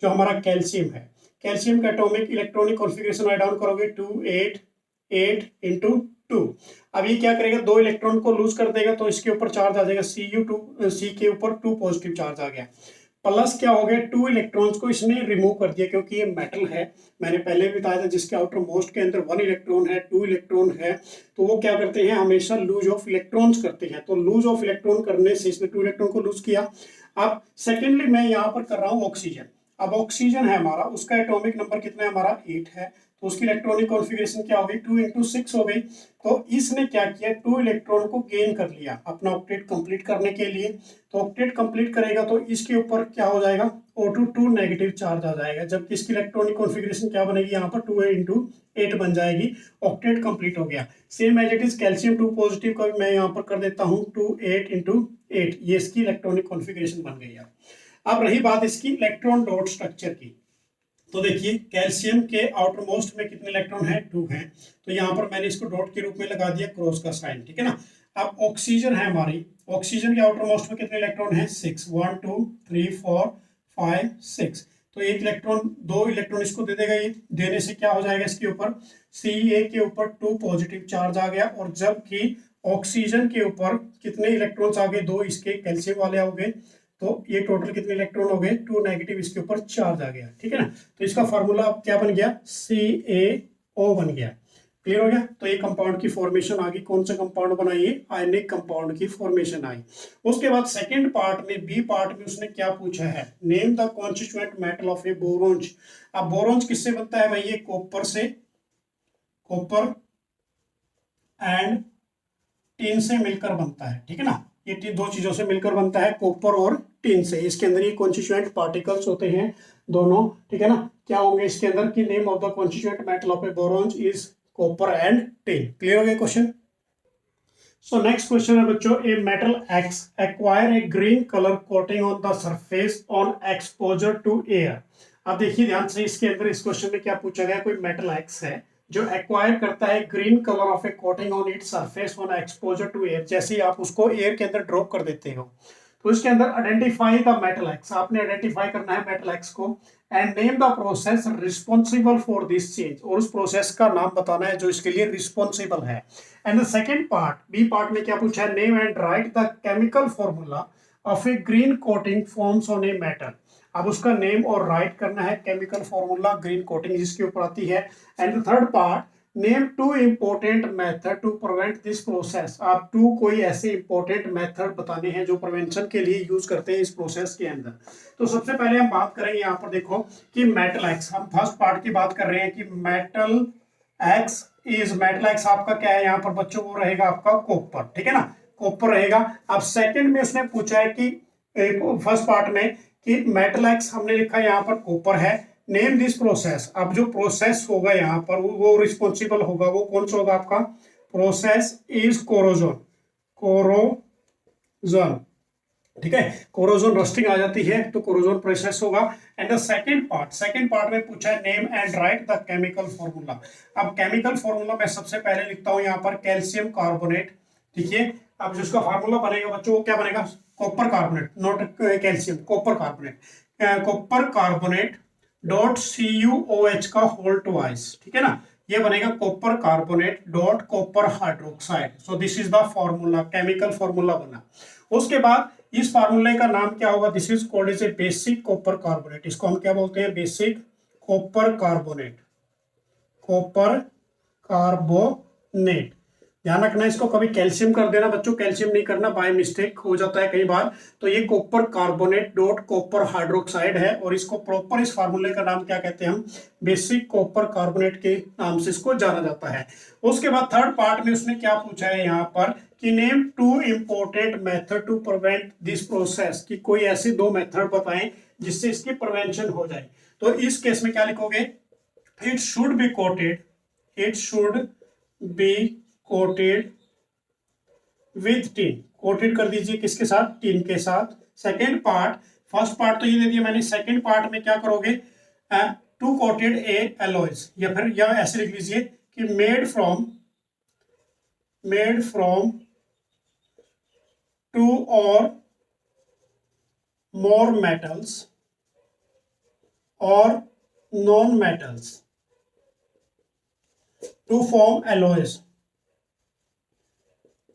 जो हमारा कैल्शियम है, कैल्शियम का atomic electronic configuration write down करोगे 2 8 8 into 2। अब ये क्या करेगा, 2 इलेक्ट्रॉन को लूज कर देगा, तो इसके ऊपर चार्ज आ जाएगा C के ऊपर 2 पॉजिटिव चार्ज आ गया। प्लस क्या हो गया, 2 इलेक्ट्रॉन्स को इसने रिमूव कर दिया, क्योंकि ये मेटल है, मैंने पहले भी बताया था, जिसके आउटर मोस्ट के अंदर 1 इलेक्ट्रॉन है, 2 इलेक्ट्रॉन है, तो वो क्या करते हैं, हमेशा लूज ऑफ इलेक्ट्रॉन्स करते हैं। तो लूज ऑफ इलेक्ट्रॉन करने से इसने 2 इलेक्ट्रॉन को लूज किया। अब सेकेंडली मैं यहाँ पर कर रहा हूँ ऑक्सीजन। अब ऑक्सीजन है हमारा, उसका एटॉमिक नंबर कितना है हमारा 8 है, तो उसकी इलेक्ट्रॉनिक कॉन्फ़िगरेशन क्या हो गई, 2 into 6 हो गई। तो इसने क्या किया, 2 इलेक्ट्रॉन को गेन कर लिया अपना ऑक्टेट कंप्लीट करने के लिए। तो ऑक्टेट कंप्लीट करेगा तो इसके ऊपर क्या हो जाएगा, O2 2 नेगेटिव चार्ज आ जाएगा, जबकि इसकी इलेक्ट्रॉनिक कॉन्फ़िगरेशन क्या बनेगी, यहाँ पर 2 into 8 बन जाएगी। ऑक्टेट कंप्लीट हो गया। Same as it is calcium 2 positive का मैं यहाँ पर कर देता हूँ 2 8 into 8, ये इसकी इलेक्ट्रॉनिक कॉन्फ़िगरेशन बन गई है। अब रही बात इसकी इलेक्ट्रॉन डॉट स्ट्रक्चर की, तो देखिए कैल्शियम के आउटर मोस्ट में कितने इलेक्ट्रॉन है, 2 हैं, तो यहाँ पर मैंने इसको डॉट के रूप में लगा दिया क्रॉस का साइन, ठीक है ना। अब ऑक्सीजन है हमारी, ऑक्सीजन के आउटर मोस्ट में कितने इलेक्ट्रॉन है, 6, 1 2 3 4 5 6। तो एक इलेक्ट्रॉन, 2 इलेक्ट्रॉन इसको दे देगा, ये देने से क्या हो जाएगा, इसके ऊपर Ca के ऊपर 2 पॉजिटिव चार्ज आ गया, और जबकि ऑक्सीजन के ऊपर कितने इलेक्ट्रॉन्स आ गए, 2 इसके कैल्शियम वाले हो गए, तो ये टोटल कितने इलेक्ट्रॉन हो गए, 2 नेगेटिव इसके ऊपर चार्ज आ गया, ठीक है ना। तो इसका फॉर्मूला अब क्या बन गया, CaO बन गया। क्लियर हो गया। तो ये कंपाउंड की फॉर्मेशन आ गई, कौन सा कंपाउंड बनाइए, आयनिक कंपाउंड की फॉर्मेशन आई। उसके बाद सेकंड पार्ट में, बी पार्ट में उसने क्या पूछा है, name the constituent metal of a bronze. अब बोरोंज किससे बनता है भाई, ये कॉपर से, कॉपर एंड टिन से मिलकर बनता है, ठीक है ना। ये 2 चीजों से मिलकर बनता है, कॉपर और टिन से। इसके अंदर ये कॉन्स्टिट्यूएंट पार्टिकल्स होते हैं दोनों, ठीक है ना। क्या होंगे इसके अंदर की, name of the constituent metal of a bronze is copper and tin. Clear हो गया क्वेश्चन। सो नेक्स्ट क्वेश्चन है बच्चों, a metal X acquire a green colour coating on the surface on exposure to air. अब देखिए ध्यान से, इसके अंदर इस क्वेश्चन में क्या पूछा गया, कोई मेटल एक्स है जो एक्वायर करता है green colour of a coating on its surface on exposure to air. जैसे ही आप उसको एयर के अंदर ड्रॉप कर देते हो, तो इसके अंदर आइडेंटिफाई द मेटल एक्स, आपने आइडेंटिफाई करना है मेटल एक्स को, and name the process responsible for this change, और उस प्रोसेस का नाम बताना है जो इसके लिए रिस्पॉन्सिबल है। And the second part, B part में क्या पूछा है, name and write the chemical formula of a green coating forms on a metal. अब उसका नेम और राइट करना है केमिकल फॉर्मूला ग्रीन कोटिंग जिसके ऊपर आती है। And the third part, name 2 important method to prevent this process. आप 2 कोई ऐसे इंपोर्टेंट मेथड बताने हैं जो प्रिवेंशन के लिए यूज करते हैं इस प्रोसेस के अंदर। तो सबसे पहले हम बात करेंगे यहाँ पर, देखो कि मेटल एक्स, हम फर्स्ट पार्ट की बात कर रहे हैं कि metal x is, metal x आपका क्या है यहाँ पर बच्चों, वो रहेगा आपका कॉपर, ठीक है ना, कॉपर रहेगा। अब सेकंड में उसने पूछा है कि फर्स्ट पार्ट में कि मेटल एक्स हमने लिखा यहाँ पर कॉपर है, नेम दिस प्रोसेस। अब जो प्रोसेस होगा यहाँ पर वो रिस्पॉन्सिबल होगा, वो कौन सा होगा आपका, प्रोसेस इज कोरोजन, कोरोजन, ठीक है, कोरोजन रस्टिंग आ जाती है तो कोरोजन प्रोसेस होगा। एंड द सेकंड पार्ट में पूछा है name and write the chemical formula. अब केमिकल फॉर्मूला मैं सबसे पहले लिखता हूं यहाँ पर कैल्शियम कार्बोनेट, ठीक है। अब जिसका फार्मूला बनेगा बच्चों वो क्या बनेगा, copper carbonate, not calcium, copper carbonate, copper carbonate dot CuOH का होल ट्वाइस, ठीक है ना, ये बनेगा copper carbonate dot copper hydroxide. So this is the formula, chemical formula बना। उसके बाद इस फार्मूले का नाम क्या होगा, this is called as a basic copper carbonate. इसको हम क्या बोलते हैं, basic copper carbonate, copper carbonate. ध्यान रखना इसको, कभी कैल्शियम कर देना बच्चों, कैल्शियम नहीं करना, बाय मिस्टेक हो जाता है कई बार। तो ये copper carbonate dot copper hydroxide है, और इसको प्रॉपर इस फार्मूले का नाम क्या कहते हैं हम, बेसिक कॉपर कार्बोनेट के नाम से इसको जाना जाता है। उसके बाद थर्ड पार्ट में उसने क्या पूछा है यहाँ पर कि name 2 important method to prevent this process, कि कोई ऐसे 2 मेथड बताएं जिससे इसकी प्रिवेंशन हो जाए। तो इस केस में क्या लिखोगे, it should be coated, it should be coated with tin, coated कर दीजिए किसके साथ, टिन के साथ। सेकेंड पार्ट, फर्स्ट पार्ट तो ये दे दिया मैंने, सेकेंड पार्ट में क्या करोगे, टू कोटेड ए एलॉयज, या फिर या ऐसे लिख लीजिए कि made from 2 or more metals or non-metals to form alloys।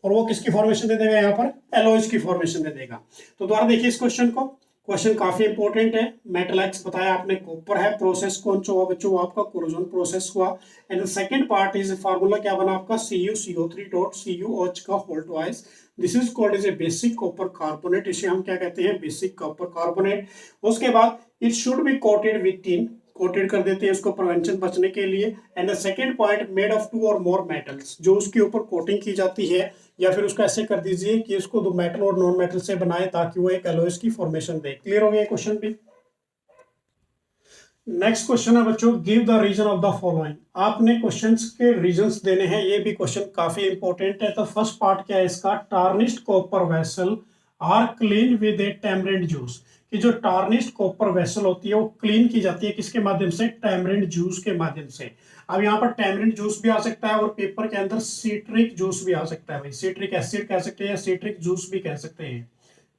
और वो किसकी फॉर्मेशन दे देगा यहाँ पर, एलॉयज की फॉर्मेशन दे देगा। तो दोबारा देखिए इस क्वेश्चन को, क्वेश्चन काफी इंपॉर्टेंट है। मेटल एक्स बताया आपने कॉपर है, प्रोसेस कौन सा हुआ बच्चों, आपका कोरोजन प्रोसेस हुआ। And second part is formula क्या बना आपका, CuCO3 डॉट CuOH का whole twice, this is called is a basic copper carbonate, इसे हम क्या कहते हैं, बेसिक कॉपर कार्बोनेट। उसके बाद it should be coated with tin, coated कर देते हैं उसको प्रिवेंशन बचने के लिए। And the second point, made of 2 और मोर मेटल्स, जो उसके ऊपर कोटिंग की जाती है, या फिर उसका ऐसे कर दीजिए कि उसको 2 मेटल और नॉन मेटल से बनाए ताकि वो एक एलॉयज की फॉर्मेशन दे। क्लियर हो गया क्वेश्चन भी। नेक्स्ट क्वेश्चन है बच्चों, give the reason of the following. आपने क्वेश्चंस के रीजंस देने हैं, ये भी क्वेश्चन काफी इंपॉर्टेंट है। तो फर्स्ट पार्ट क्या है इसका, tarnished copper vessel are clean with a tamarind juice, कि जो टार्निश्ड कॉपर वेसल होती है वो क्लीन की जाती है किसके माध्यम से, टैमरिंड जूस के माध्यम से। अब यहाँ पर टैमरिंड जूस भी आ सकता है और पेपर के अंदर सिट्रिक जूस भी आ सकता है, भाई सिट्रिक एसिड कह सकते हैं या सिट्रिक जूस भी कह सकते हैं।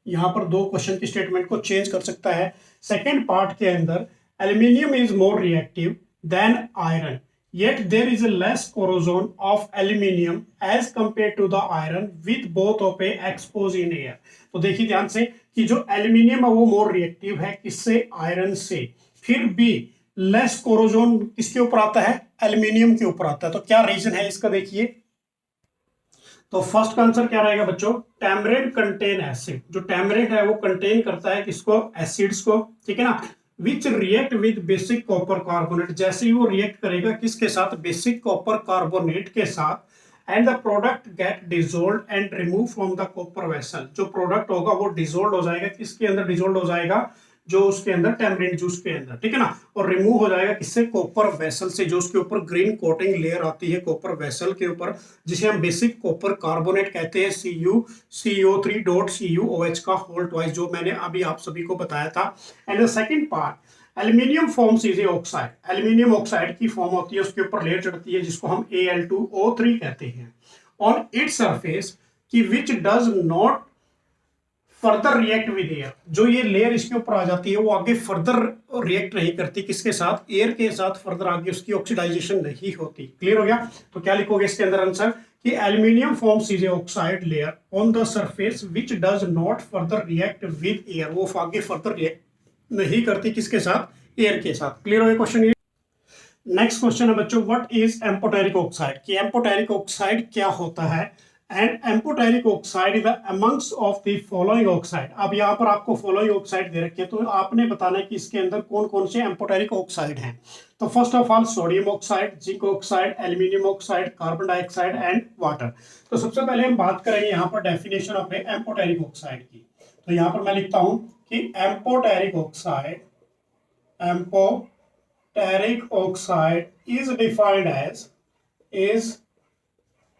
यहाँ पर 2 क्वेश्चन की स्टेटमेंट को चेंज कर सकता है। सेकेंड पार्ट के अंदर aluminium is more reactive than iron, yet there is a less corrosion of aluminium as compared to the iron with both of a exposed in air। तो देखिए ध्यान से कि जो एल्यूमिनियम है वो मोर रिएक्टिव है किससे, आयरन से, फिर भी लेस कोरोजन किसके ऊपर आता है, एल्यूमिनियम के ऊपर आता है। तो क्या रीजन है इसका, देखिए तो फर्स्ट का आंसर क्या रहेगा बच्चों, टैमरेंट कंटेन एसिड। जो टैमरेंट है वो कंटेन करता है किसको, एसिड्स को, ठीक है ना, विच react with basic copper carbonate, जैसे ही वो रिएक्ट करेगा किसके साथ, बेसिक कॉपर कार्बोनेट के साथ, and the product get dissolved and remove from the copper vessel. जो प्रोडक्ट होगा वो डिसॉल्व हो जाएगा, किसके अंदर डिसॉल्व हो जाएगा, जो उसके अंदर टैमरिंड जूस के अंदर, ठीक है ना, और रिमूव हो जाएगा किससे, कॉपर वेसल से, जो उसके ऊपर ग्रीन कोटिंग लेयर आती है कॉपर वेसल के ऊपर, जिसे हम बेसिक कॉपर कार्बोनेट कहते हैं, CuCO3.CuOH का होल ट्वाइस, जो मैंने अभी आप सभी को बताया था। And the second part, aluminium forms is a oxide, aluminium oxide की फॉर्म होती है, उसके ऊपर लेयर चढ़ती है जिसको हम Al2O3 कहते हैं, ऑन इट्स सरफेस की which does not further react with air. जो ये लेयर इसके ऊपर आ जाती है वो आगे फर्दर रिएक्ट नहीं करती, किसके साथ, एयर के साथ, फर्दर आगे उसकी ऑक्सीडाइजेशन नहीं होती। क्लियर हो गया। तो क्या लिखोगे इसके अंदर आंसर कि aluminium forms is a oxide layer on the surface which does not further react with air, वो आगे फर्दर रिएक्ट नहीं करती किसके साथ, एयर के साथ। क्लियर हो गया क्वेश्चन। नेक्स्ट क्वेश्चन है बच्चों, व्हाट इज एम्फोटेरिक ऑक्साइड, कि एम्फोटेरिक ऑक्साइड क्या होता है। And amphoteric oxide is the amongst of the following oxide. अब यहाँ पर आपको फॉलोइंग ऑक्साइड दे रखे हैं, तो आपने बताना है कि इसके अंदर कौन कौन से एम्फोटेरिक ऑक्साइड हैं। तो first of all sodium oxide, zinc oxide, aluminium oxide, carbon dioxide and water. तो सबसे पहले हम बात करेंगे यहाँ पर डेफिनेशन ऑफ एम्फोटेरिक ऑक्साइड की। तो यहाँ पर मैं लिखता हूँ कि amphoteric oxide, amphoteric oxide is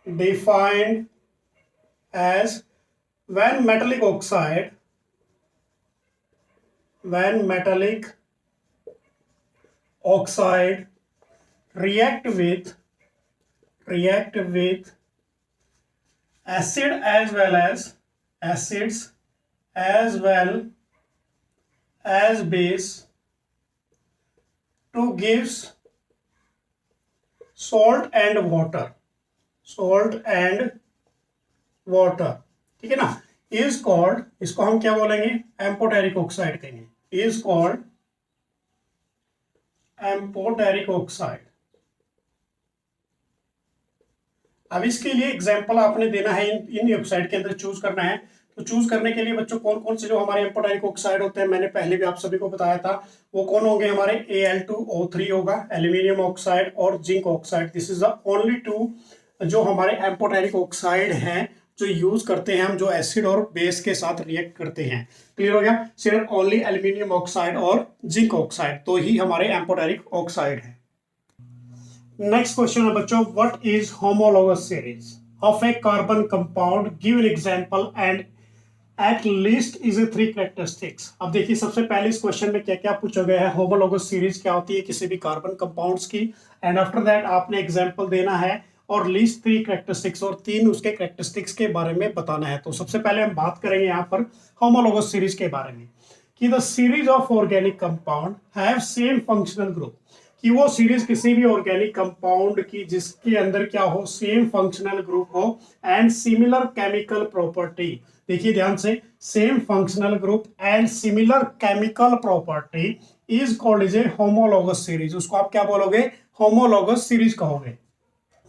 defined as when metallic oxide react with acid as well as acids as well as base to gives salt and water, ठीक है ना, is called, इसको हम क्या बोलेंगे, एम्फोटेरिक ऑक्साइड कहेंगे, is called एम्फोटेरिक ऑक्साइड। अब इसके लिए एग्जांपल आपने देना है, इन ऑक्साइड के अंदर चूज करना है। तो चूज करने के लिए बच्चों कौन कौन से जो हमारे एम्फोटेरिक ऑक्साइड होते हैं, मैंने पहले भी आप सभी को बताया था, वो कौन होंगे हमारे, Al2O3 होगा, एल्यूमिनियम ऑक्साइड और zinc oxide. This is the only two जो हमारे एम्फोटेरिक ऑक्साइड हैं जो यूज करते हैं हम, जो एसिड और बेस के साथ रिएक्ट करते हैं। क्लियर हो गया। सिर्फ ओनली एल्यूमिनियम ऑक्साइड और जिंक ऑक्साइड तो ही हमारे एम्फोटेरिक ऑक्साइड है। नेक्स्ट क्वेश्चन है बच्चों, what is homologous series of A carbon compound, give an example and at least is a 3 characteristics. अब देखिए सबसे पहले इस क्वेश्चन में क्या क्या पूछा गया है, होमोलोगस सीरीज क्या होती है किसी भी कार्बन कंपाउंड्स की, एंड आफ्टर दैट आपने एग्जांपल देना है और लीस्ट 3 कैरेक्टरिस्टिक्स, और 3 उसके कैरेक्टरिस्टिक्स के बारे में बताना है। तो सबसे पहले हम बात करेंगे यहाँ पर होमोलोगस सीरीज के बारे में, कि the series of organic compound have same functional group, कि वो सीरीज किसी भी ऑर्गेनिक कंपाउंड की जिसके अंदर क्या हो, सेम फंक्शनल ग्रुप हो एंड सिमिलर केमिकल प्रॉपर्टी। देखिए ध्यान से, same functional group and similar chemical property is called is A homologous series. उसको आप क्या बोलोगे, होमोलोगस सीरीज कहोगे।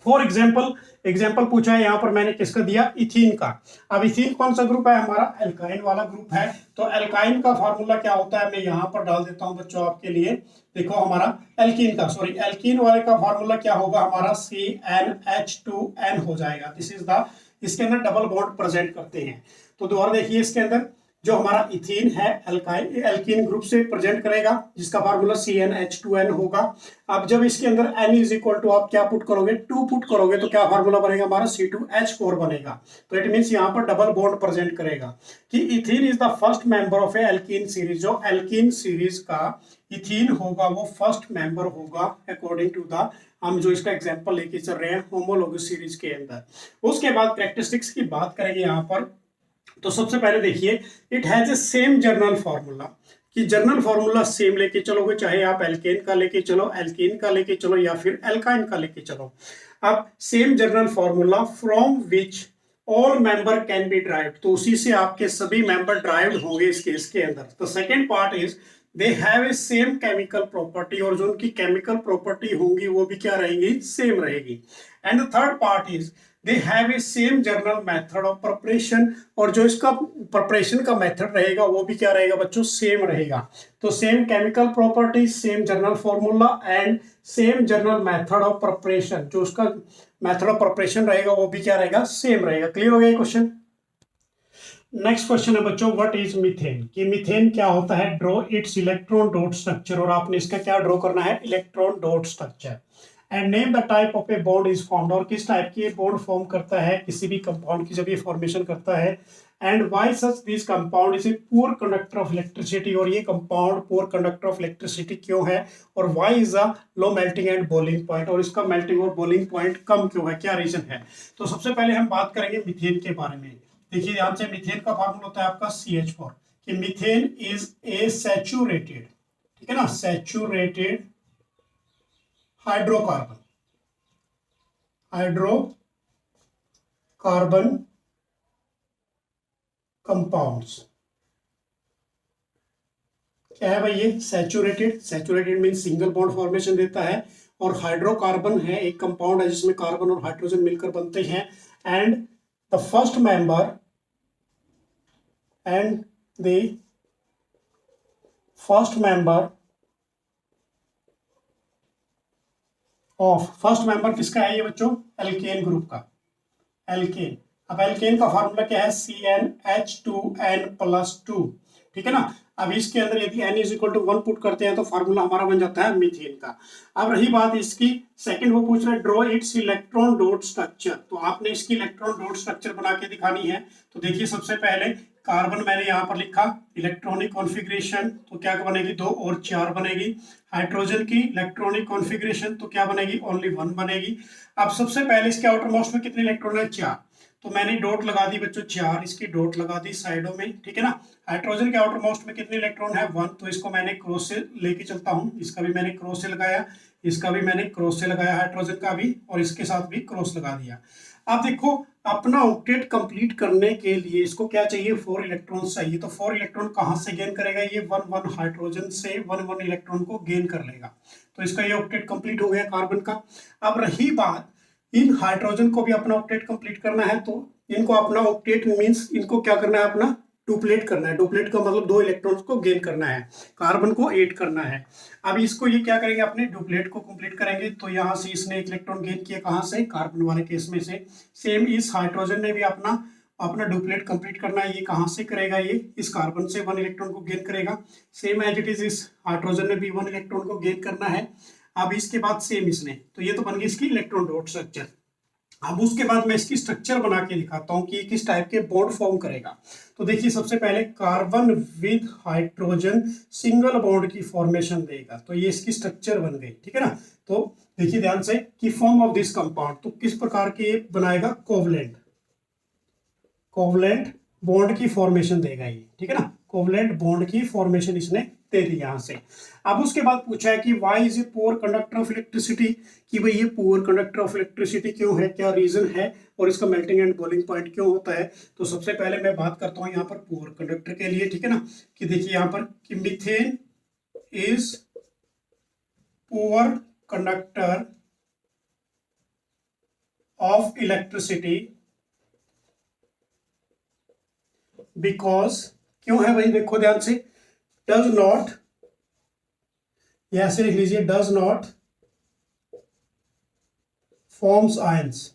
फॉर एग्जाम्पल पूछा है यहाँ पर मैंने किसका दिया, इथीन का। अब इथीन कौन सा ग्रुप है हमारा, एल्काइन वाला ग्रुप है। तो एल्काइन का फॉर्मूला क्या होता है, मैं यहाँ पर डाल देता हूँ बच्चों आपके लिए। देखो हमारा एल्कीन वाले का फॉर्मूला क्या होगा हमारा, CnH2n हो जाएगा। दिस इज द, इसके अंदर डबल बॉन्ड प्रेजेंट करते हैं। तो दोबारा देखिए, इसके अंदर जो हमारा इथीन है एल्कीन ग्रुप से प्रेजेंट करेगा, जिसका फार्मूला CnH2n होगा। अब जब इसके अंदर n इज इक्वल टू आप क्या पुट करोगे, 2 पुट करोगे, तो क्या फार्मूला बनेगा हमारा, C2H4 बनेगा। तो इट मींस यहाँ पर डबल बॉन्ड प्रेजेंट करेगा कि ethene is the first member of A alkene series. जो एल्कीन सीरीज का इथीन होगा वो फर्स्ट मेंबर होगा अकॉर्डिंग टू द, हम जो इसका एग्जांपल लेके चल रहे हैं होमोलोगस सीरीज के अंदर। उसके बाद कैरेक्टरिस्टिक्स की बात करेंगे यहाँ पर। तो सबसे पहले देखिए, it has a same general formula, कि जनरल फॉर्मूला सेम लेके चलोगे, चाहे आप एल्केन का लेके चलो, एल्केन का लेके चलो या फिर एल्काइन का लेके चलो। अब same general formula from which all member can be derived, तो उसी से आपके सभी मेंबर ड्राइव्ड होंगे इस केस के अंदर। तो second part is they have A same chemical property, और जो उनकी केमिकल प्रॉपर्टी होंगी वो भी क्या रहेगी, सेम रहेगी। And the third part is they have A same general method of preparation, और जो इसका प्रिपरेशन का मेथड रहेगा वो भी क्या रहेगा बच्चों, सेम रहेगा। तो same chemical property, same general formula and same general method of preparation, जो उसका मेथड ऑफ प्रिपरेशन रहेगा वो भी क्या रहेगा, सेम रहेगा। क्लियर हो गया ये क्वेश्चन। नेक्स्ट क्वेश्चन है बच्चों, व्हाट इज मीथेन, कि मीथेन क्या होता है, draw it's electron dot structure, और आपने इसका क्या ड्रॉ करना है, electron dot structure. And name the type of a bond is formed, और किस टाइप की बॉन्ड फॉर्म करता है किसी भी कंपाउंड की जब ये फॉर्मेशन करता है। And why such this compound is a poor conductor of electricity, और ये compound poor conductor of electricity क्यों है, और why is a low melting and boiling point, और इसका मेल्टिंग और बॉइलिंग पॉइंट कम क्यों है, क्या रीजन है। तो सबसे पहले हम बात करेंगे मीथेन के बारे में। देखिए ध्यान से, मीथेन का फार्मूला होता है आपका CH4, कि मीथेन इज ए सैचुरेटेड, ठीक है ना, सैचुरेटेड हाइड्रोकार्बन, हाइड्रोकार्बन कंपाउंड्स। क्या है भाई ये, saturated, saturated mean single bond formation देता है, और हाइड्रोकार्बन है एक कंपाउंड है जिसमें कार्बन और हाइड्रोजन मिलकर बनते हैं। एंड the first member किसका है ये बच्चों, एल्केन ग्रुप का, एल्केन। अब एल्केन का फार्मूला क्या है, CnH2n+2, ठीक है ना। अब इसके अंदर यदि n is equal to 1 put करते हैं तो फार्मूला हमारा बन जाता है मीथेन का। अब रही बात इसकी सेकंड, वो पूछ रहा है draw it's electron dot structure, तो आपने इसकी इलेक्ट्रॉन डॉट स्ट्रक्चर बना के दिखानी है। तो देखिए सबसे पहले कार्बन मैंने यहाँ पर लिखा इलेक्ट्रॉनिक कॉन्फ़िगरेशन, तो क्या बनेगी 2 और 4 बनेगी। हाइड्रोजन की इलेक्ट्रॉनिक कॉन्फ़िगरेशन तो क्या बनेगी, ओनली 1 बनेगी। अब सबसे पहले इसके आउटर मोस्ट में कितने इलेक्ट्रॉन है, 4, तो मैंने डॉट लगा दी बच्चों 4, इसकी डॉट लगा दी साइडों में, ठीक है ना। हाइड्रोजन के आउटर मोस्ट में कितने इलेक्ट्रॉन है, 1, तो इसको मैंने क्रॉस से लेके चलता हूँ, इसका भी मैंने क्रॉस से लगाया, इसका भी मैंने क्रॉस से लगाया, हाइड्रोजन का भी, और इसके साथ भी क्रॉस लगा दिया। अब देखो अपना ऑक्टेट कंप्लीट करने के लिए इसको क्या चाहिए, 4 इलेक्ट्रॉन चाहिए। तो 4 इलेक्ट्रॉन कहाँ से गेन करेगा, ये 1 हाइड्रोजन से 1 इलेक्ट्रॉन को गेन कर लेगा। तो इसका ये ऑक्टेट कंप्लीट हो गया कार्बन का। अब रही बात, इन हाइड्रोजन को भी अपना ऑक्टेट कंप्लीट करना है, तो इनको अपना ऑक्टेट मींस इनको क्या करना है, अपना डुप्लेट करना है। डुप्लेट का मतलब 2 इलेक्ट्रॉन्स को गेन करना है, कार्बन को 8 करना है। अब इसको ये क्या करेंगे, अपने डुप्लेट को कंप्लीट करेंगे। तो यहाँ से इसने 1 इलेक्ट्रॉन गेन किया, कहाँ से, कार्बन वाले केस में से। सेम इस हाइड्रोजन ने भी अपना डुप्लेट कंप्लीट करना है, ये कहाँ से करेगा, ये इस कार्बन से 1 इलेक्ट्रॉन को गेन करेगा। सेम एज इट इज इस हाइड्रोजन ने भी 1 इलेक्ट्रॉन को गेन करना है। अब इसके बाद सेम इसने, तो ये तो बन गई इसकी इलेक्ट्रॉन डॉट स्ट्रक्चर। अब उसके बाद मैं इसकी स्ट्रक्चर बना के दिखाता हूं कि किस टाइप के बॉन्ड फॉर्म करेगा। तो देखिए सबसे पहले carbon with hydrogen single bond की फॉर्मेशन देगा, तो ये इसकी स्ट्रक्चर बन गई, ठीक है ना। तो देखिए ध्यान से कि फॉर्म ऑफ दिस कंपाउंड, तो किस प्रकार के बनाएगा, कोवलेंट बॉन्ड की फॉर्मेशन देगा ये, ठीक है ना। कोवलेंट बॉन्ड की फॉर्मेशन इसने दे दी यहां से। अब उसके बाद पूछा है कि why is a poor conductor of electricity, कि भाई ये पुअर कंडक्टर ऑफ इलेक्ट्रिसिटी क्यों है, क्या रीजन है, और इसका मेल्टिंग एंड बॉइलिंग पॉइंट क्यों होता है। तो सबसे पहले मैं बात करता हूं यहाँ पर पुअर कंडक्टर के लिए, ठीक है ना, कि देखिए यहाँ पर कि methane is poor conductor of electricity because, क्यों है भाई, देखो ध्यान से, डज नॉट, ऐसे लिख लीजिए, डज नॉट फॉर्म्स आयंस,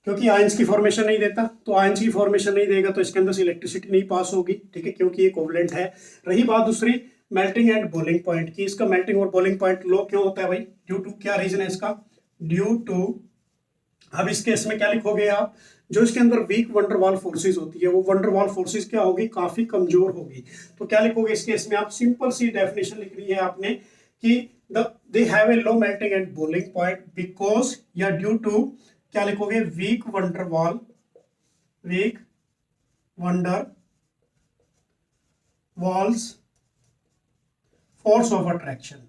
क्योंकि आयंस की फॉर्मेशन नहीं देता, तो आयंस की फॉर्मेशन नहीं देगा तो इसके अंदर से इलेक्ट्रिसिटी नहीं पास होगी, ठीक है, क्योंकि ये कोवलेंट है। रही बात दूसरी मेल्टिंग एंड बॉइलिंग पॉइंट की, इसका मेल्टिंग और बॉइलिंग पॉइंट लो क्यों होता है भाई, ड्यू टू, क्या रीजन है इसका, ड्यू टू, अब इस केस में क्या लिखोगे आप, जो इसके अंदर वीक वंडरवाल फोर्सेस होती है, वो वंडरवाल फोर्सेस क्या होगी, काफी कमजोर होगी। तो क्या लिखोगे इस केस में आप, सिंपल सी डेफिनेशन लिखनी है आपने कि they have a low melting and boiling point because, या ड्यू टू, क्या लिखोगे, weak van der Waal Waals force of attraction.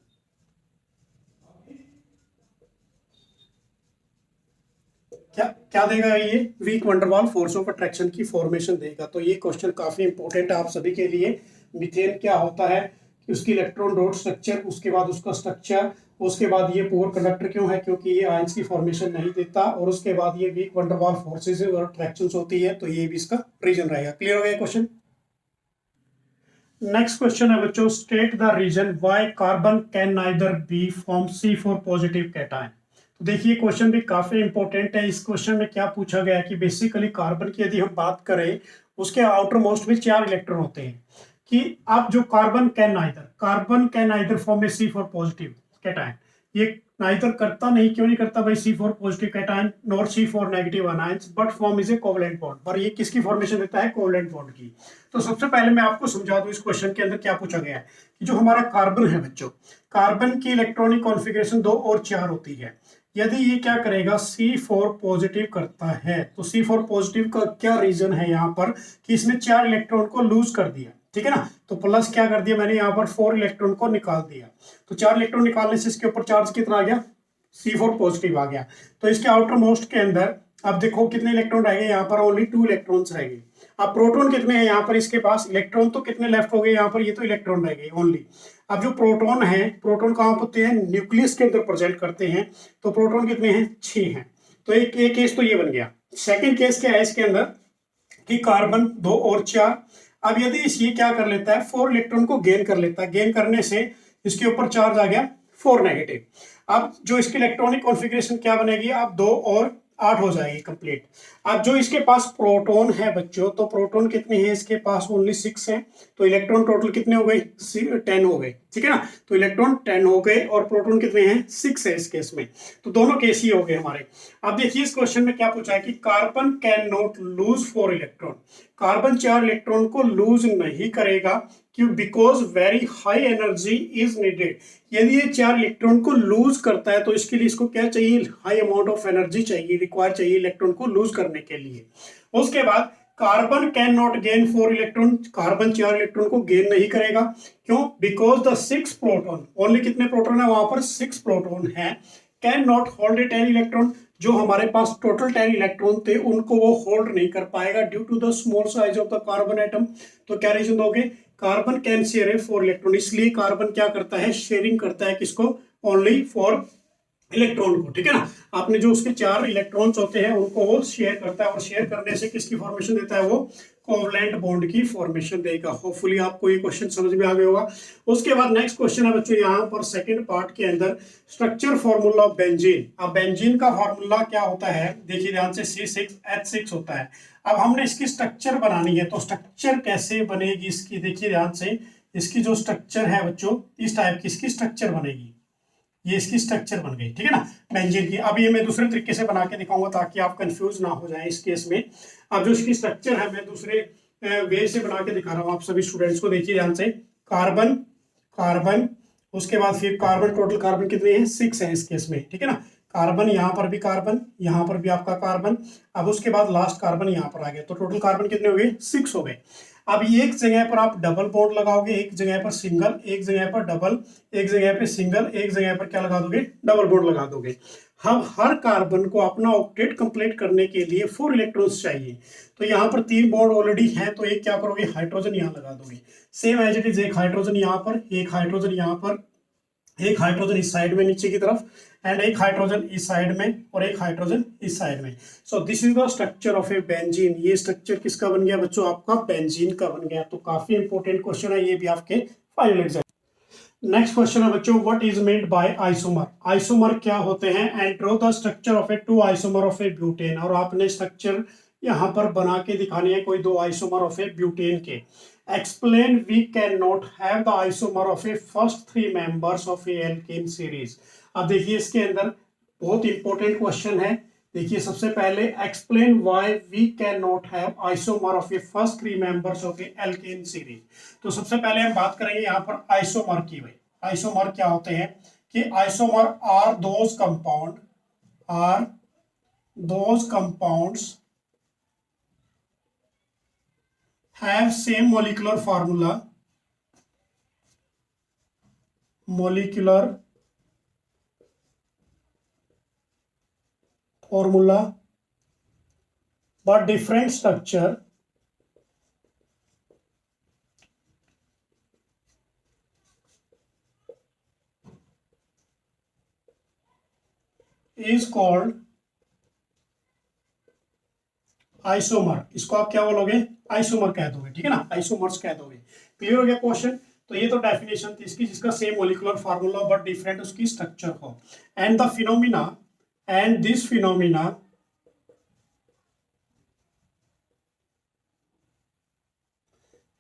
क्या क्या देगा ये? Weak van der Waal force of attraction की फॉर्मेशन देगा। तो ये क्वेश्चन काफी इंपॉर्टेंट है आप सभी के लिए। मीथेन क्या होता है कि उसकी इलेक्ट्रॉन डॉट स्ट्रक्चर, उसके बाद उसका स्ट्रक्चर, उसके बाद ये पुअर कंडक्टर क्यों है, क्योंकि ये आयंस की फॉर्मेशन नहीं देता, और उसके बाद ये वीक वंडरवाल फोर्सेस और अट्रैक्शंस होती है। तो ये भी इसका रीजन रहेगा। क्लियर हो गया क्वेश्चन? नेक्स्ट क्वेश्चन है बच्चों, state the reason why carbon can neither be form C4 positive cation. तो देखिए क्वेश्चन भी काफी इंपॉर्टेंट है। इस क्वेश्चन में क्या पूछा गया है कि बेसिकली कार्बन की यदि हम बात करें, उसके आउटर मोस्ट में 4 इलेक्ट्रॉन होते हैं, कि आप जो carbon can neither form a C4 positive cation, ये नाइदर करता नहीं। क्यों नहीं करता भाई C4 positive cation nor C4 negative anions, but form is a covalent bond. पर ये किसकी फॉर्मेशन देता है? कोवलेंट बॉन्ड की। तो सबसे पहले मैं आपको समझा दूं इस क्वेश्चन के अंदर क्या पूछा गया है कि जो हमारा कार्बन है बच्चों, कार्बन की इलेक्ट्रॉनिक कॉन्फ़िगरेशन 2 और 4 होती है। यदि ये क्या करेगा? C4 पॉजिटिव करता है, तो C4 पॉजिटिव का क्या रीजन है यहाँ पर कि इसने 4 इलेक्ट्रॉन को लूज कर दिया, ठीक है ना। तो प्लस क्या कर दिया मैंने यहाँ पर 4 इलेक्ट्रॉन को निकाल दिया। तो 4 इलेक्ट्रॉन निकालने से इसके ऊपर चार्ज कितना आ गया? C4 पॉजिटिव आ गया। तो इसके आउटर मोस्ट के अंदर अब देखो कितने इलेक्ट्रॉन रह गए? यहाँ पर ओनली 2 इलेक्ट्रॉन्स रह गए। अब प्रोटॉन कितने हैं यहाँ पर इसके पास? इलेक्ट्रॉन तो कितने लेफ्ट हो गए यहाँ पर? ये तो इलेक्ट्रॉन रह गए ओनली। अब जो प्रोटॉन है, प्रोटॉन कहाँ होते हैं? न्यूक्लियस के अंदर प्रेजेंट करते हैं। तो प्रोटॉन कितने हैं? 6 हैं। तो एक केस तो ये बन गया। सेकेंड केस क्या है इसके अंदर कि कार्बन 2 और 4। अब यदि ये क्या कर लेता है? 4 इलेक्ट्रॉन को गेन कर लेता है। गेन करने से इसके ऊपर चार्ज आ गया 4 नेगेटिव। अब जो इसकी इलेक्ट्रॉनिक कॉन्फ़िगरेशन क्या बनेगी? अब 2 और 8 हो जाएगी कंप्लीट। अब जो इसके पास प्रोटॉन है बच्चों, तो प्रोटॉन कितने हैं इसके पास? ओनली 6 है। तो इलेक्ट्रॉन टोटल कितने हो गए? 10 हो गए, ठीक है ना। तो इलेक्ट्रॉन 10 हो गए और प्रोटॉन कितने हैं? 6 है इस केस में। तो दोनों केस ही हो गए हमारे। अब देखिए इस क्वेश्चन में क्या पूछा है कि carbon can not lose 4 electron. Carbon 4 electron को लूज नहीं करेगा, क्यों? Because very high energy is needed. यदि ये 4 इलेक्ट्रॉन को लूज करता है तो इसके लिए इसको क्या चाहिए? हाई अमाउंट ऑफ एनर्जी चाहिए, रिक्वायर चाहिए इलेक्ट्रॉन को लूज करने के लिए। उसके बाद carbon can not gain 4 electron. Carbon 4 electron को गेन नहीं करेगा, क्यों? बिकॉज द 6 प्रोटॉन, ओनली कितने प्रोटॉन है वहां पर? 6 प्रोटॉन है। Can not hold a 10 electron. जो हमारे पास टोटल 10 इलेक्ट्रॉन थे उनको वो होल्ड नहीं कर पाएगा due to the small size of the carbon atom. तो क्या रीजन दोगे? Carbon can share a 4 electron. इसलिए कार्बन क्या करता है? शेयरिंग करता है किसको? ओनली 4 इलेक्ट्रॉन को, ठीक है ना। आपने जो उसके 4 इलेक्ट्रॉन्स होते हैं उनको वो शेयर करता है, और शेयर करने से किसकी फॉर्मेशन देता है? वो कोवलेंट बॉन्ड की फॉर्मेशन देगा। होपफुली आपको ये क्वेश्चन समझ में आ गया होगा। उसके बाद नेक्स्ट क्वेश्चन है बच्चों यहाँ पर सेकंड पार्ट के अंदर, स्ट्रक्चर फॉर्मूला ऑफ बेंजीन। अब बेंजीन का फॉर्मूला क्या होता है? देखिए ध्यान से, C6H6 होता है। अब हमने इसकी स्ट्रक्चर बनानी है, तो स्ट्रक्चर कैसे बनेगी इसकी? देखिए ध्यान से, इसकी जो स्ट्रक्चर है बच्चों, इस टाइप की इसकी स्ट्रक्चर बनेगी। ये इसकी स्ट्रक्चर बन गई, ठीक है ना, बेंजीन की। अब ये मैं दूसरे तरीके से बना के दिखाऊंगा ताकि आप कंफ्यूज ना हो जाए इस केस में। अब जो इसकी स्ट्रक्चर है मैं दूसरे वे से बना के दिखा रहा हूँ आप सभी स्टूडेंट्स को। देखिए ध्यान से, कार्बन कार्बन, उसके बाद फिर कार्बन, टोटल कार्बन कितने हैं? 6 है इस केस में, ठीक है ना। कार्बन, यहाँ पर भी कार्बन, यहाँ पर भी आपका कार्बन। अब उसके बाद लास्ट कार्बन यहाँ पर आ गया, तो टोटल कार्बन कितने हो गए? 6 हो गए। अब एक जगह पर आप डबल बॉन्ड लगाओगे, एक जगह पर सिंगल, एक जगह पर डबल, एक जगह पर सिंगल, एक जगह पर क्या लगा दोगे? डबल बॉन्ड लगा दोगे। हम हर कार्बन को अपना ऑक्टेट कंप्लीट करने के लिए 4 इलेक्ट्रॉन्स चाहिए। तो यहाँ पर 3 बॉन्ड ऑलरेडी हैं, तो एक क्या करोगे? हाइड्रोजन यहाँ लगा दोगे। सेम एज इट इज, एक हाइड्रोजन यहाँ पर, एक हाइड्रोजन यहाँ पर, एक हाइड्रोजन इस साइड में नीचे की तरफ, एंड एक हाइड्रोजन इस साइड में, और एक हाइड्रोजन इस साइड में। सो this is the structure of A benzene. ये स्ट्रक्चर किसका बन गया बच्चों? आपका बेंजीन का बन गया। तो काफी इंपॉर्टेंट क्वेश्चन है ये भी आपके फाइनल एग्जाम। नेक्स्ट क्वेश्चन है बच्चों, what is meant by isomer. Isomer क्या होते हैं? And draw the structure of A 2 isomer of A butane. और आपने स्ट्रक्चर यहाँ पर बना के दिखानी है कोई 2 आइसोमर ऑफ ए ब्यूटेन के। Explain we cannot have the isomer of a first 3 members of a alkane series। अब देखिए इसके अंदर बहुत इंपॉर्टेंट क्वेश्चन है। देखिए सबसे पहले, explain why we cannot have isomer of a first 3 members of a alkane series। तो सबसे पहले हम बात करेंगे यहाँ पर आइसोमर की। भाई आइसोमर क्या होते हैं? कि isomer are those compounds have same molecular formula molecular formula but different structure is called isomer. इसको आप क्या बोलोगे? आइसोमर कह दोगे, ठीक है ना, आइसोमर्स कह दोगे। क्लियर हो गया क्वेश्चन? तो ये तो डेफिनेशन थी इसकी, जिसका same molecular formula but different उसकी स्ट्रक्चर हो। And the phenomena, and this phenomena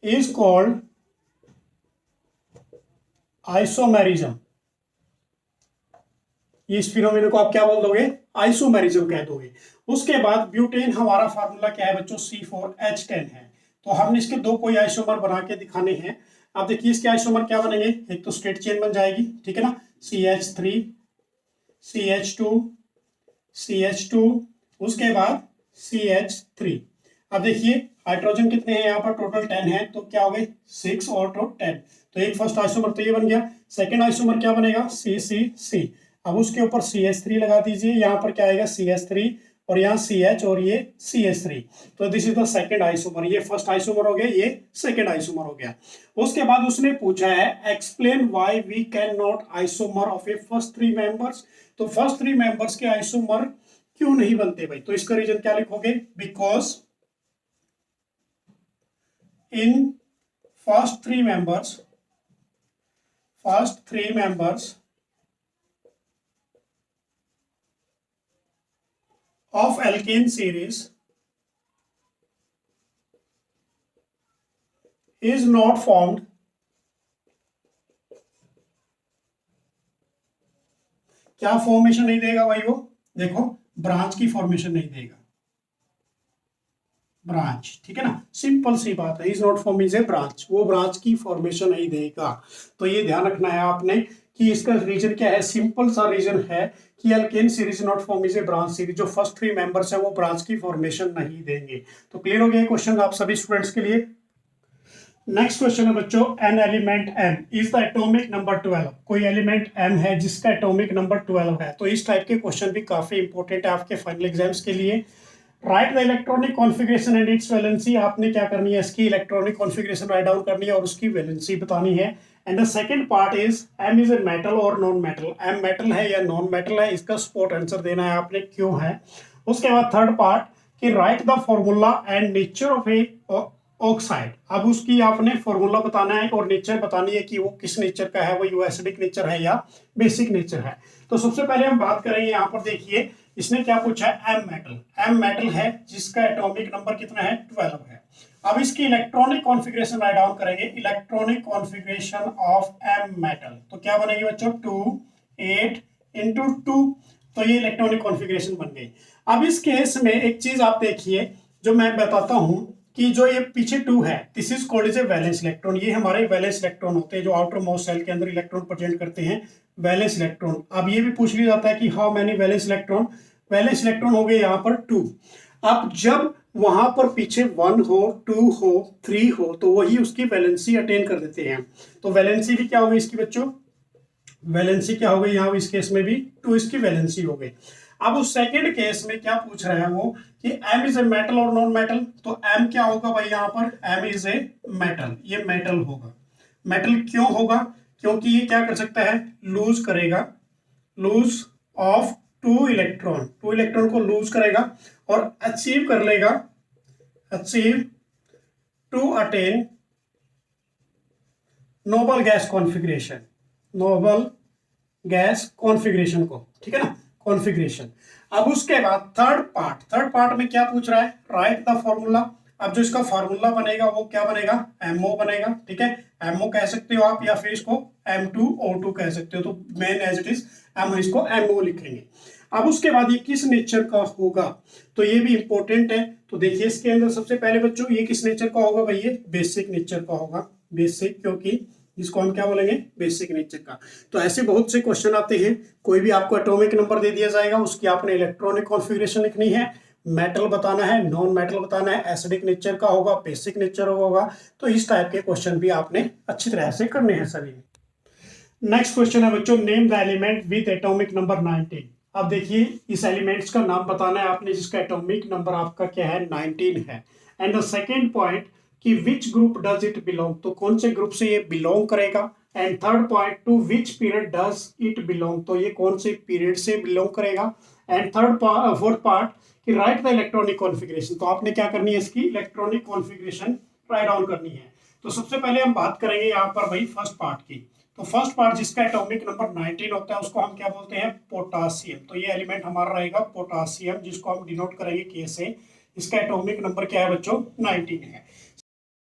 is called isomerism. इस फिनोमिना को आप क्या बोल दोगे? आइसोमेरिज्म कह दोगे। उसके बाद ब्यूटेन, हमारा फार्मूला क्या है बच्चों? C4H10 है। तो हमने इसके दो कोई आइसोमर बना के दिखाने हैं। अब देखिए इसके आइसोमर क्या बनेंगे? एक तो स्ट्रेट चेन बन जाएगी, ठीक है ना, CH3 CH2 CH2, उसके बाद CH3। अब देखिए हाइड्रोजन कितने हैं यहाँ पर? टोटल 10 है, तो क्या हो गए? 6 और 10। तो एक फर्स्ट आइसोमर तो ये बन गया। सेकेंड आइसोमर क्या बनेगा? CCC। अब उसके ऊपर CH3 लगा दीजिए, यहाँ पर क्या आएगा? CH3, और यहाँ CH और ये CH3। तो this is the second isomer. ये फर्स्ट आइसोमर हो गया, ये सेकंड आइसोमर हो गया। उसके बाद उसने पूछा है explain why we can not isomer of a first 3 members. तो फर्स्ट 3 मेंबर्स के आइसोमर क्यों नहीं बनते भाई? तो इसका रीजन क्या लिखोगे? Because in first 3 members of alkane series is not formed क्या फॉर्मेशन नहीं देगा भाई? वो देखो ब्रांच की फॉर्मेशन नहीं देगा, ब्रांच, ठीक है ना, सिंपल सी बात है। Is not form is A branch, वो ब्रांच की फॉर्मेशन नहीं देगा। तो ये ध्यान रखना है आपने कि इसका रीजन क्या है? सिंपल सा रीजन है कि alkane series not form is A branch series. जो फर्स्ट 3 मेंबर्स है वो ब्रांच की फॉर्मेशन नहीं देंगे। तो क्लियर हो गया क्वेश्चन आप सभी स्टूडेंट्स के लिए। नेक्स्ट क्वेश्चन है बच्चों, an element M is the atomic number 12। कोई एलिमेंट M है जिसका एटॉमिक नंबर 12 है। तो इस टाइप के क्वेश्चन भी काफी इंपॉर्टेंट है आपके फाइनल एग्जाम्स के लिए। Right the electronic configuration and it's valency. आपने क्या करनी है? इसकी इलेक्ट्रॉनिक कॉन्फ़िगरेशन राइट डाउन करनी है और उसकी वैलेंसी बतानी है। And the second part is M is a metal और नॉन मेटल। M मेटल है या नॉन मेटल है, इसका स्पॉट आंसर देना है आपने, क्यों है। उसके बाद थर्ड पार्ट कि right the formula and nature of A oxide. अब उसकी आपने फॉर्मूला बताना है और नेचर बतानी है कि वो किस नेचर का है, वो यू एसिडिक नेचर है या बेसिक नेचर है। तो सबसे पहले हम बात करेंगे, यहाँ पर देखिए इसने क्या पूछा है? M metal. M मेटल है जिसका एटॉमिक नंबर कितना है? 12 है। अब इसकी इलेक्ट्रॉनिक कॉन्फ़िगरेशन राइट डाउन करेंगे। Electronic configuration of M metal तो क्या बनेगी बच्चों? 2 8 × 2। तो ये इलेक्ट्रॉनिक कॉन्फ़िगरेशन बन गई। अब इस केस में एक चीज आप देखिए जो मैं बताता हूं कि जो ये पीछे 2 है, this is called is A valence electron. ये हमारे वैलेंस इलेक्ट्रॉन होते हैं जो आउटर मोस्ट सेल के अंदर इलेक्ट्रॉन प्रेजेंट करते हैं, वैलेंस इलेक्ट्रॉन। अब ये भी पूछ लिया जाता है कि how many valence electron? Valence electron हो गए यहाँ पर 2। अब जब वहां पर पीछे 1 हो, 2 हो, 3 हो, तो वही उसकी वैलेंसी अटेन कर देते हैं। तो वैलेंसी भी क्या हो गई इसकी बच्चों? वैलेंसी क्या हो गई यहाँ इस केस में भी? 2 इसकी वैलेंसी हो गई। अब उस सेकंड केस में क्या पूछ रहा है वो कि M इज ए मेटल और नॉन मेटल। तो M क्या होगा भाई? यहाँ पर M इज ए मेटल, ये मेटल होगा। मेटल क्यों होगा? क्योंकि ये क्या कर सकता है? लूज करेगा, लूज ऑफ 2 इलेक्ट्रॉन, 2 इलेक्ट्रॉन को लूज करेगा और अचीव कर लेगा, achieve to attain noble gas configuration, noble gas configuration को, ठीक है ना, कॉन्फ़िगरेशन। अब उसके बाद थर्ड पार्ट में क्या पूछ रहा है? Right the formula. अब जो इसका फॉर्मूला बनेगा वो क्या बनेगा? MO बनेगा, ठीक है, MO कह सकते हो आप या फिर इसको M2O2 कह सकते हो। तो मेन एज इट इज हम इसको MO लिखेंगे। अब उसके बाद ये किस नेचर का होगा? तो ये भी इंपॉर्टेंट है। तो देखिए इसके अंदर सबसे पहले बच्चों ये किस नेचर का होगा भाई? ये बेसिक नेचर का होगा, बेसिक, क्योंकि इसको हम क्या बोलेंगे? बेसिक नेचर का। तो ऐसे बहुत से क्वेश्चन आते हैं, कोई भी आपको एटॉमिक नंबर दे दिया जाएगा, उसकी आपने इलेक्ट्रॉनिक कॉन्फ़िगरेशन लिखनी है, मेटल बताना है, नॉन मेटल बताना है, एसिडिक नेचर का होगा, बेसिक नेचर होगा। तो इस टाइप के क्वेश्चन भी आपने अच्छी तरह से करने हैं सभी। नेक्स्ट क्वेश्चन है बच्चों, name the element with atomic number 19। अब देखिए इस एलिमेंट्स का नाम बताना है आपने जिसका एटॉमिक नंबर आपका क्या है 19 है। एंड द सेकेंड पॉइंट कि which group does it belong, तो कौन से ग्रुप से ये बिलोंग करेगा। And third point two which period does it belong, तो ये कौन से पीरियड से बिलोंग करेगा। एंड फोर्थ पार्ट कि राइट द इलेक्ट्रॉनिक कॉन्फ़िगरेशन, तो आपने क्या करनी है इसकी इलेक्ट्रॉनिक कॉन्फ़िगरेशन राइट डाउन करनी है। तो सबसे पहले हम बात करेंगे यहाँ पर भाई फर्स्ट पार्ट की। तो फर्स्ट पार्ट जिसका एटॉमिक नंबर 19 होता है उसको हम क्या बोलते हैं पोटासियम। तो ये एलिमेंट हमारा रहेगा पोटासियम जिसको हम डिनोट करेंगे के से। इसका एटॉमिक नंबर क्या है बच्चों 19 है।